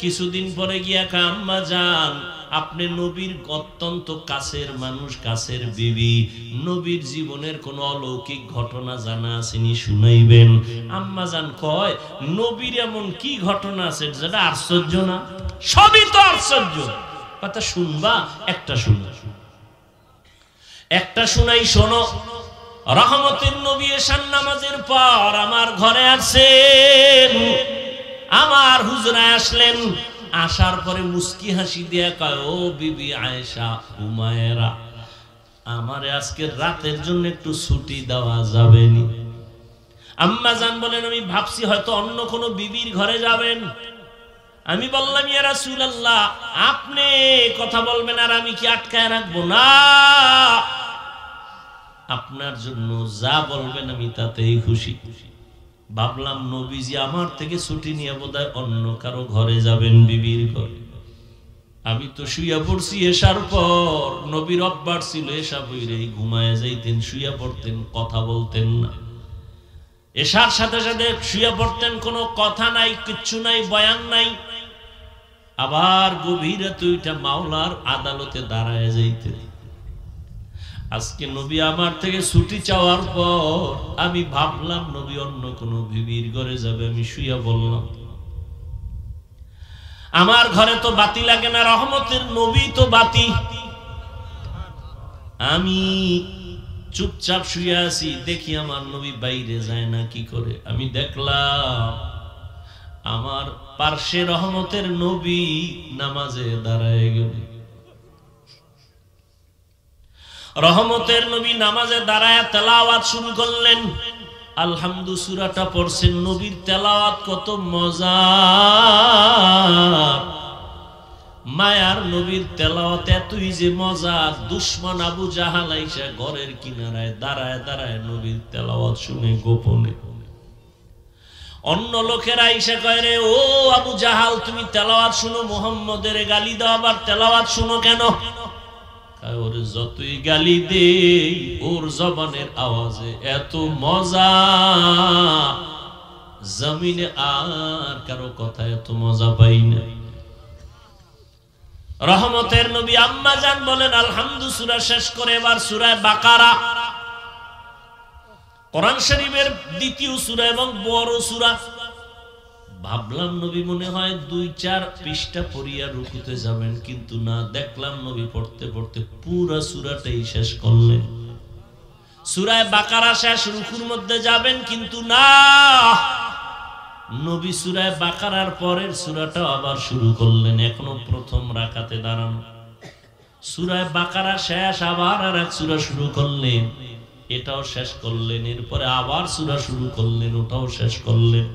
কিছুদিন পরে গিয়া কা আম্মা জান, আপনি নবীর অত্যন্ত কাছের মানুষ, কাছের বিবি, নবীর জীবনের কোন অলৌকিক ঘটনা জানা আসেনি, শুনাইবেন। আম্মা জান কয় নবীর এমন কি ঘটনা আছে যেটা আশ্চর্য না? সবই তো আশ্চর্য। কথা শুনবা? একটা শুনো, একটা শুনাই, শোনো। রহমতের নবী এশার নামাজের পর আমার ঘরে আসেন, আমার হুজরায় আসলেন। আসার পরে মুস্কি হাসি দিয়া কয় ও বিবি আয়েশা হুমায়রা, আমারে আজকে রাতের জন্য একটু ছুটি দেওয়া যাবে নি? আম্মা জান বলেন আমি ভাবছি হয়তো অন্য কোনো বিবির ঘরে যাবেন। আমি বললাম ইয়া রাসূলুল্লাহ, আপনি কথা বলবেন আর আমি কি আটকায় রাখবো? না, আপনার জন্য যা বলবেন আমি তাতেই খুশি। ভাবলাম নবীজি আমার থেকে ছুটি নিয়ে বোধহয় অন্য কারো ঘরে যাবেন, বিবির ঘরে। আমি তো শুইয়া পড়ছি এশার পর। নবীর অভ্যাস ছিল এশা বইরেই ঘুমায় যাইতেন, শুইয়া পড়তেন, কথা বলতেন না। এশার সাথে সাথে শুইয়া পড়তেন, কোনো কথা নাই, কিচ্ছু নাই, বয়ান নাই। আবার গভীর রাতে ওইটা মাওলার আদালতে দাঁড়ায় যাইতেন। আজকে নবী আমার থেকে ছুটি চাওয়ার পর আমি ভাবলাম নবী অন্য কোন বিবির ঘরে যাবে, আমি শুইয়া বললাম আমার ঘরে তো বাতি লাগে না, রহমতের নবী তো বাতি। আমি চুপচাপ শুয়ে আছি, দেখি আমার নবী বাইরে যায় না কি করে। আমি দেখলাম আমার পার্শ্বে রহমতের নবী নামাজে দাঁড়ায় গেল। রহমতের নবী নামাজে দাঁড়ায় তেলাওয়াত শুরু করলেন। আলহামদু সূরাটা পড়ছেন। নবীর তেলাওয়াত কত মজা, মায়ার নবীর তেলাওয়াত এতই যে মজা, দুশমন আবু জাহাল আইসা ঘরের কিনারায় দাঁড়ায় দাঁড়ায় নবীর তেলাওয়াত শুনে গোপনে। অন্য লোকেরা আইসা কয়, রে ও আবু জাহাল, তুমি তেলাওয়াত শুনো, মুহাম্মদের গালি দাও, আবার তেলাওয়াত শুনো কেন? ওর যতই গালি দেই ওর জবানের আওয়াজে এত মজা, জমিনে আর কারো কথা এত মজা পাই না। রহমতের নবী আম্মা জান বলেন আলহামদু সূরা শেষ করে এবার সূরা বাকারা, কোরআন শরীফের দ্বিতীয় সূরা এবং বড় সূরা। ভাবলাম নবী মনে হয় 2-4 পৃষ্ঠা পড়িয়া রুকুতে যাবেন, কিন্তু না, দেখলাম নবী পড়তে পড়তে পুরো সূরাটাই শেষ করলেন। সূরা বাকারা শেষ, রুকুর মধ্যে যাবেন, কিন্তু না, নবী সূরা বাকারার পরের সূরাটা আবার শুরু করলেন। এখনো প্রথম রাকাতে দাঁড়ানো, সূরা বাকারা শেষ, আবার আর এক সূরা শুরু করলেন, এটাও শেষ করলেন। এরপরে আবার সূরা শুরু করলেন, ওটাও শেষ করলেন।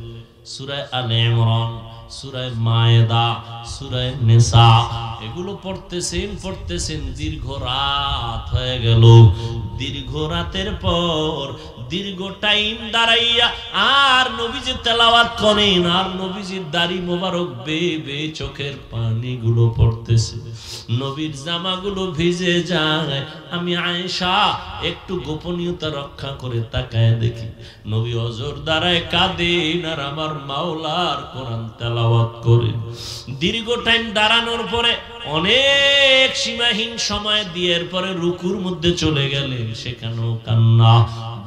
সূরা আলে ইমরান, সূরা মায়েদা, সূরা নিসা, এগুলো পড়তেছেন, দীর্ঘ রাত হয়ে গেল। দীর্ঘ রাতের পর দীর্ঘ টাইম দাঁড়াইয়া আর নবীজি তেলাওয়াত করেন, আর নবীজির দাড়ি মোবারক বেয়ে বেয়ে চোখের পানিগুলো পড়তেছে, নবীর জামাগুলো ভিজে যায়। আমি আয়েশা একটু গোপনীয়তা রক্ষা করে তাকায় দেখি নবী অজর দাঁড়ায় কাঁদেন আর আমার মাওলার কোরআন তেলাওয়াত করে। দীর্ঘ টাইম দাঁড়ানোর পরে অনেক সীমাহীন সময় দিয়ে এরপরে রুকুর মধ্যে চলে গেলেন, সেখানেও কান্না।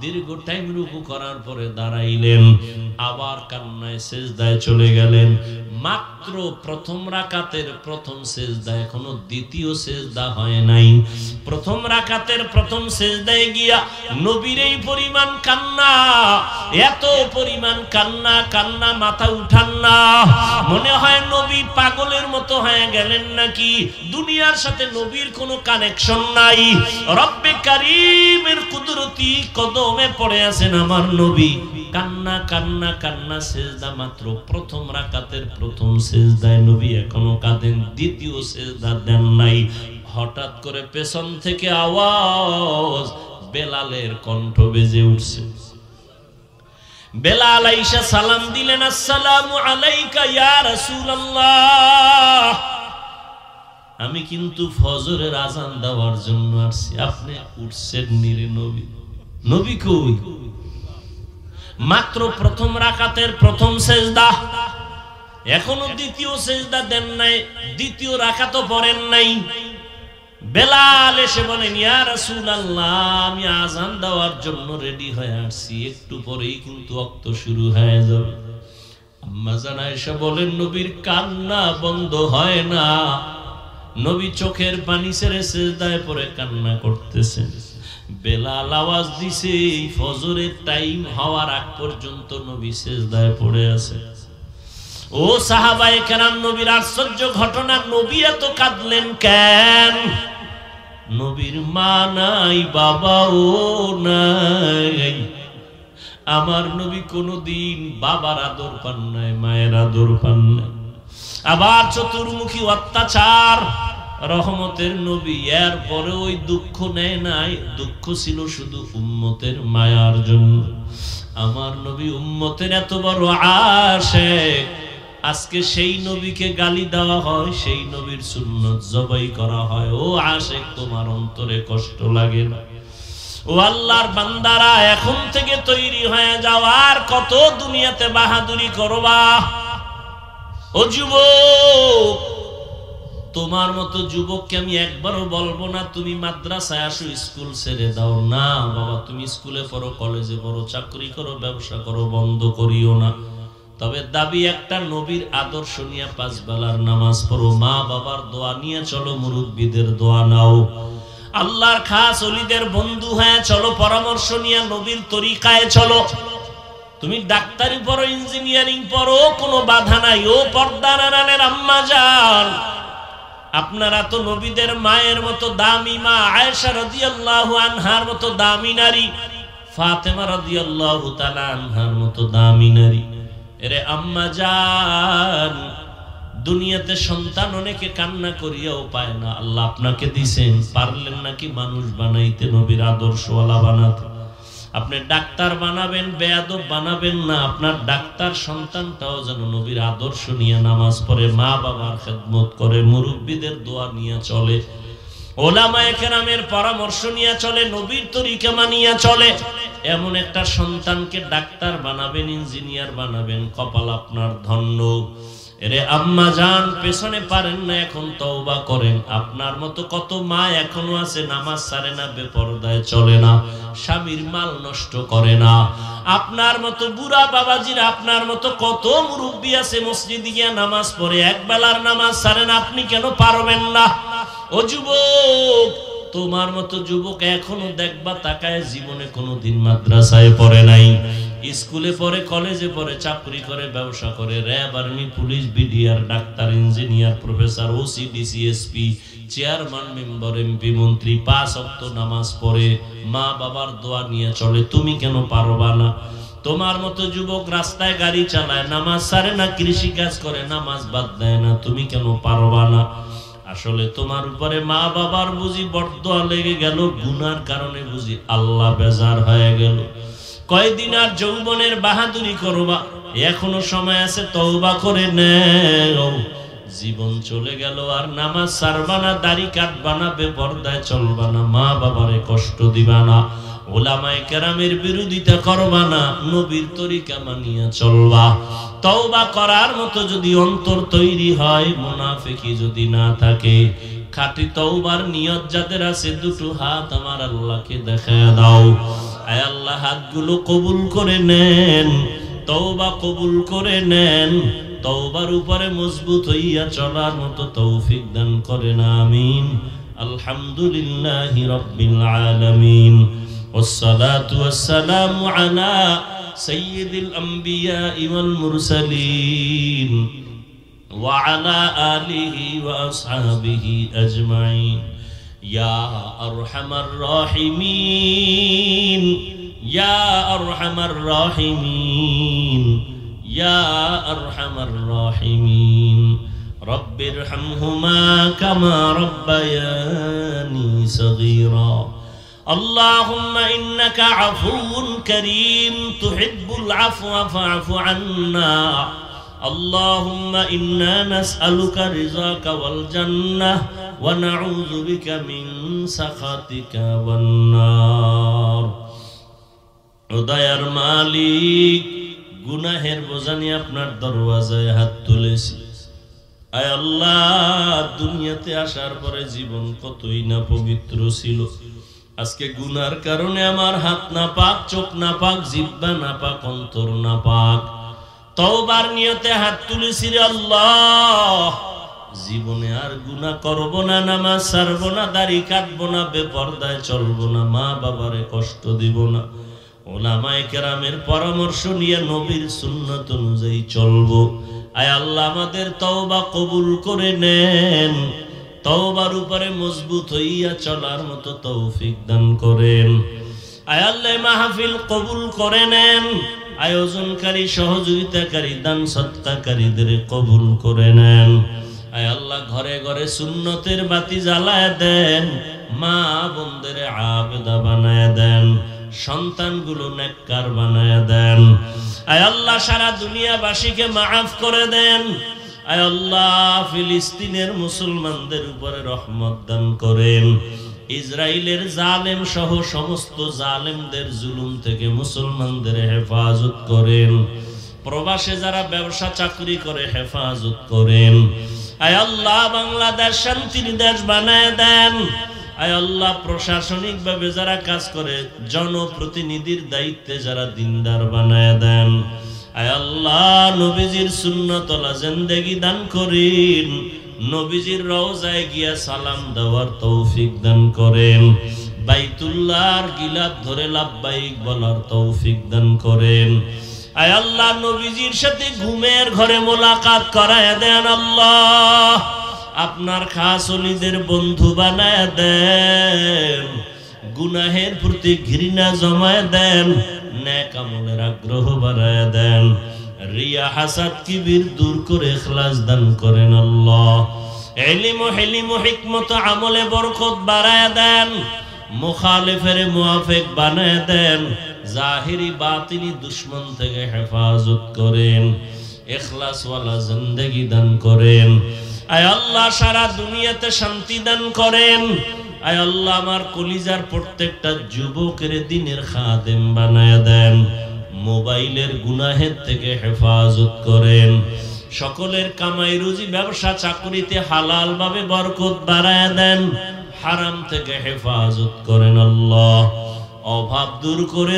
দীর্ঘ টাইম রুকু করার পরে দাঁড়াইলেন, আবার কান্নায় সিজদায় চলে গেলেন। মাত্র প্রথম রাকাতের প্রথম সিজদা, এখনো দ্বিতীয় সিজদা হয় নাই। প্রথম রাকাতের প্রথম সিজদায় গিয়া নবীর এই পরিমাণ কান্না, এত পরিমাণ কান্না, কান্না মাথা উঠান না, মনে হয় নবী পাগলের মতো হয়ে গেলেন নাকি, দুনিয়ার সাথে নবীর কোনো কানেকশন নাই। রব্বে কারীমের কুদরতি কদমে পড়ে আছেন আমার নবী, কান্না কান্না কান্না, সিজদা মাত্র প্রথম রাকাতের প্রথম সিজদায় নবী এখনো কাঁদেন, দ্বিতীয় সিজদা দেন নাই। হঠাৎ করে পেছন থেকে আওয়াজ, বেলালের কণ্ঠ বেজে উঠছে। বেলাল আইসা সালাম দিলেন, আসসালামু আলাইকা ইয়া রাসূলুল্লাহ, আমি কিন্তু ফজরের আজান দেওয়ার জন্য আসছি, আপনি উঠছেন নিরে নবী? নবী কই? মাত্র প্রথম রাকাতের প্রথম সিজদা, এখনো দ্বিতীয় সিজদা দেন নাই, দ্বিতীয় রাকাতও পড়েন নাই। বেলাল এসে বলেন, ইয়া রাসূলুল্লাহ, আমি আজান দেওয়ার জন্য রেডি হয়ে আসছি, একটু পরেই কিন্তু ওয়াক্ত শুরু হয়ে যাবে। আম্মা জান আয়েশা বলেন, নবীর কান্না বন্ধ হয় না, নবী চোখের পানি ছেড়ে সিজদায় পড়ে কান্না করতেছেন। বেলাল আওয়াজ দিছে, ফজরের টাইম হওয়ার আগ পর্যন্ত নবী সিজদায় পড়ে আছে। ও সাহাবায়ে কেরাম, নবীর আশ্চর্য ঘটনা, নবী এত কাঁদলেন কেন? নবীর মা নাই, বাবাও নাই। আমার নবী কোনদিন বাবার আদর পান নাই, মায়ের আদর পান নাই। আবার চতুর্মুখী অত্যাচার, রহমতের নবী এর পরে ওই দুঃখ নেয় নাই, দুঃখ ছিল শুধু উম্মতের মায়ার জন্য। আমার নবী উম্মতের এত বড় আশিক, আজকে সেই নবীকে গালি দেওয়া হয়, সেই নবীর সুন্নত জবাই করা হয়। ও আশিক, তোমার অন্তরে কষ্ট লাগে না? ও আল্লাহর বান্দারা, এখন থেকে তৈরি হয়ে যাও, আর কত দুনিয়াতে বাহাদুরি করবা? ও যুবক, তোমার মতো যুবককে আমি একবারও বলবো না তুমি মাদ্রাসায় আসো, স্কুল ছেড়ে দাও। না বাবা, তুমি স্কুলে পড়ো, কলেজে পড়ো, চাকরি করো, ব্যবসা করো, বন্ধ করিও না। তবে দাবি একটা, নবীর আদর্শ নিয়ে 5 বেলার নামাজ পড়ো, মা বাবার দোয়া নিয়ে চলো, মুরব্বীদের দোয়া নাও, আল্লাহর খাস ওলিদের বন্ধু হয়ে চলো, পরামর্শ নিয়ে নবীর তরিকায় চলো। তুমি ডাক্তারি পড়ো, ইঞ্জিনিয়ারিং পড়ো, কোনো বাধা নাই। ও পর্দার আড়ালের আম্মা জান, আপনারা তো নবীদের মায়ের মতো দামি মা, আয়েশা রাদিয়াল্লাহু আনহার মতো দামি নারী, ফাতেমা রাদিয়াল্লাহু তাআলা আনহার মতো দামি নারী। এরে আম্মা জান, দুনিয়াতে সন্তান অনেকে কান্না করিয়াও পায় না, আল্লাহ আপনাকে দিছেন, পারলেন নাকি মানুষ বানাইতে, নবীর আদর্শওয়ালা বানাতে। আপনি ডাক্তার বানাবেন, বেয়াদব বানাবেন না, আপনার ডাক্তার সন্তানটাও যেন নবীর আদর্শ নিয়ে নামাজ পড়ে, মা বাবার খেদমত করে, মুরব্বীদের দোয়া নিয়ে চলে, ওলামায়ে কেরামের পরামর্শ নিয়ে চলে, নবীর তরিকা মানিয়া চলে। এমন একটা সন্তানকে ডাক্তার বানাবেন, ইঞ্জিনিয়ার বানাবেন, কপাল আপনার ধন্য। এরে আম্মা জান, পেছনে পারেন না, এখন তওবা করেন। আপনার মতো কত মা এখনো আছে, নামাজ ছাড়ে না, বেপরদায় চলে না, স্বামীর মাল নষ্ট করে না। আপনার মতো বুড়া বাবাজিরা, আপনার মতো কত মুরব্বী আছে, মসজিদে গিয়ে নামাজ পড়ে, এক বেলার নামাজ ছাড়ে না, আপনি কেন পারবেন না? ও যুবক, তোমার মতো যুবক এখনো দেখবা তাকায় জীবনে কোনোদিন মাদ্রাসায় পড়ে নাই, স্কুলে পড়ে, কলেজে পড়ে, চাকরি করে, ব্যবসা করে, RAB, army, police, BDR, doctor, engineer, professor, OC, DC, SP, chairman, member, MP, মন্ত্রী, 5 ওয়াক্ত নামাজ পড়ে, মা বাবার দোয়া নিয়ে চলে। তুমি কেন পারবা না? তোমার মতো যুবক রাস্তায় গাড়ি চালায়, নামাজ ছাড়ে না, কৃষি কাজ করে, নামাজ বাদ দেয় না, তুমি কেন পারবা না? আসলে তোমার উপরে মা বাবার বুঝি বরদোয়া লেগে গেল, গুনার কারণে বুঝি আল্লাহ বেজার হয়ে গেল। কয়দিন আর যৌবনের বাহাদুরি করবা, এখনো সময় আছে, তওবা করে নেও। জীবন চলে গেল, আর নামাজ ছাড়বা না, দাড়ি কাটবা না, বেপরদায় চলবা না, মা বাবারে কষ্ট দিবা না, ওলামায়ে কেরামের বিরোধিতা করবা না, নবীর তরিকা মানিয়া চলবা। তওবা করার মতো যদি অন্তর তৈরি হয়, মুনাফিকি যদি না থাকে, খাঁটি তওবার নিয়ত যাদের আছে, দুটো হাত আমার আল্লাহকে দেখায় দাও। আয় আল্লাহ, হাতগুলো কবুল করে নেন, তওবা কবুল করে নেন, তওবার উপরে মজবুত হইয়া চলার মতো তৌফিক দান করেন, আমিন। আলহামদুলিল্লাহি রাব্বিল আলামিন, والصلاة والسلام على سيد الأنبياء والمرسلين وعلى آله وأصحابه أجمعين يا أرحم الراحمين يا أرحم الراحمين يا أرحم الراحمين رب ارحمهما كما ربياني صغيرا اللهم إنك عفو كريم تحب العفو فاعف عنا اللهم إنا نسألك رضاك والجنة ونعوذ بك من سخطك والنار উদয়ার মালিক, গুনাহের বোঝা নিয়ে আপনার দরওয়াজায় হাত তুলেছি। আয় আল্লাহ, দুনিয়াতে আসার পরে জীবন কতই না পবিত্র ছিল, আজকে গুনার কারণে আমার হাত না পাক, চোখ না পাক, জিহ্বা না পাক, অন্তর না পাক। তওবার নিয়তে হাত তুলেছি রে আল্লাহ, জীবনে আর গুনাহ করব না, নামাজ ছাড়ব না, দাড়ি কাটবো না, বেপরদায় চলবো না, মা বাবারে কষ্ট দিব না, ওলামায়ে কেরামের পরামর্শ নিয়ে নবীর সুন্নাত অনুযায়ী চলবো। আয় আল্লাহ, আমাদের তওবা কবুল করে নেন, তওবার উপরে মজবুত হইয়া চলার মতো তৌফিক দান করেন। আয় আল্লাহ, মাহফিল কবুল করে নেন, আয়োজনকারী, সহযোগিতাকারী, দান সদকাকারীদের কবুল করে নেন। আয় আল্লাহ, ঘরে ঘরে সুন্নতের বাতি জ্বালায় দেন, মা বোনদের আবেদা বানায় দেন, সন্তানগুলো নেককার বানায় দেন। আয় আল্লাহ, সারা দুনিয়াবাসীকে মাফ করে দেন। আয় আল্লাহ, ফিলিস্তিনের মুসলমানদের উপরে রহমত দান করেন। ইসরায়েলের জালেম সহ সমস্ত জালেমদের জুলুম থেকে মুসলমানদের হেফাজত করেন। প্রবাসে যারা ব্যবসা চাকরি করে হেফাজত করেন। আয় আল্লাহ বাংলাদেশ শান্তির দেশ বানায় দেন। আয় আল্লাহ প্রশাসনিক ভাবে যারা কাজ করে, জনপ্রতিনিধির দায়িত্বে যারা দিনদার বানায় দেন। আয় আল্লাহ নবীজির সুন্নতওয়ালা জিন্দেগি দান করেন, নবীজির রওজায় গিয়া সালাম দেওয়ার তৌফিক দান করেন, বাইতুল্লাহর গিলাফ ধরে লাব্বাইক বলার তৌফিক দান করেন। আয় আল্লাহ নবীজির সাথে ঘুমের ঘরে মোলাকাত করায় দেন। আল্লাহ আপনার খাস ওলিদের বন্ধু বানায় দেন, গুনাহের প্রতি ঘৃণা জমায় দেন, নেক আমলের আগ্রহ বাড়ায় দেন, রিয়া হাসাদ কিবির দূর করে ইখলাস দান করেন। আল্লাহ ইলম ও হিলম ও হিকমত আমলে বরকত বাড়ায় দেন, মুখালিফের মুআফিক বানায় দেন, জাহিরি বাতিনি দুশমন থেকে হেফাজত করেন, ইখলাস ওয়ালা জিন্দেগি দান করেন। আয় আল্লাহ সারা দুনিয়াতে শান্তি দান করেন। আয় আল্লাহ আমার কলিজার প্রত্যেকটা যুবকের দিনের খাদেম বানায় দেন, মোবাইলের গুনাহের থেকে হেফাজত করেন, সকলের কামাই রুজি ব্যবসা চাকরিতে হালাল ভাবে বরকত বাড়ায় দেন, হারাম থেকে হেফাজত করেন। আল্লাহ অভাব দূর করে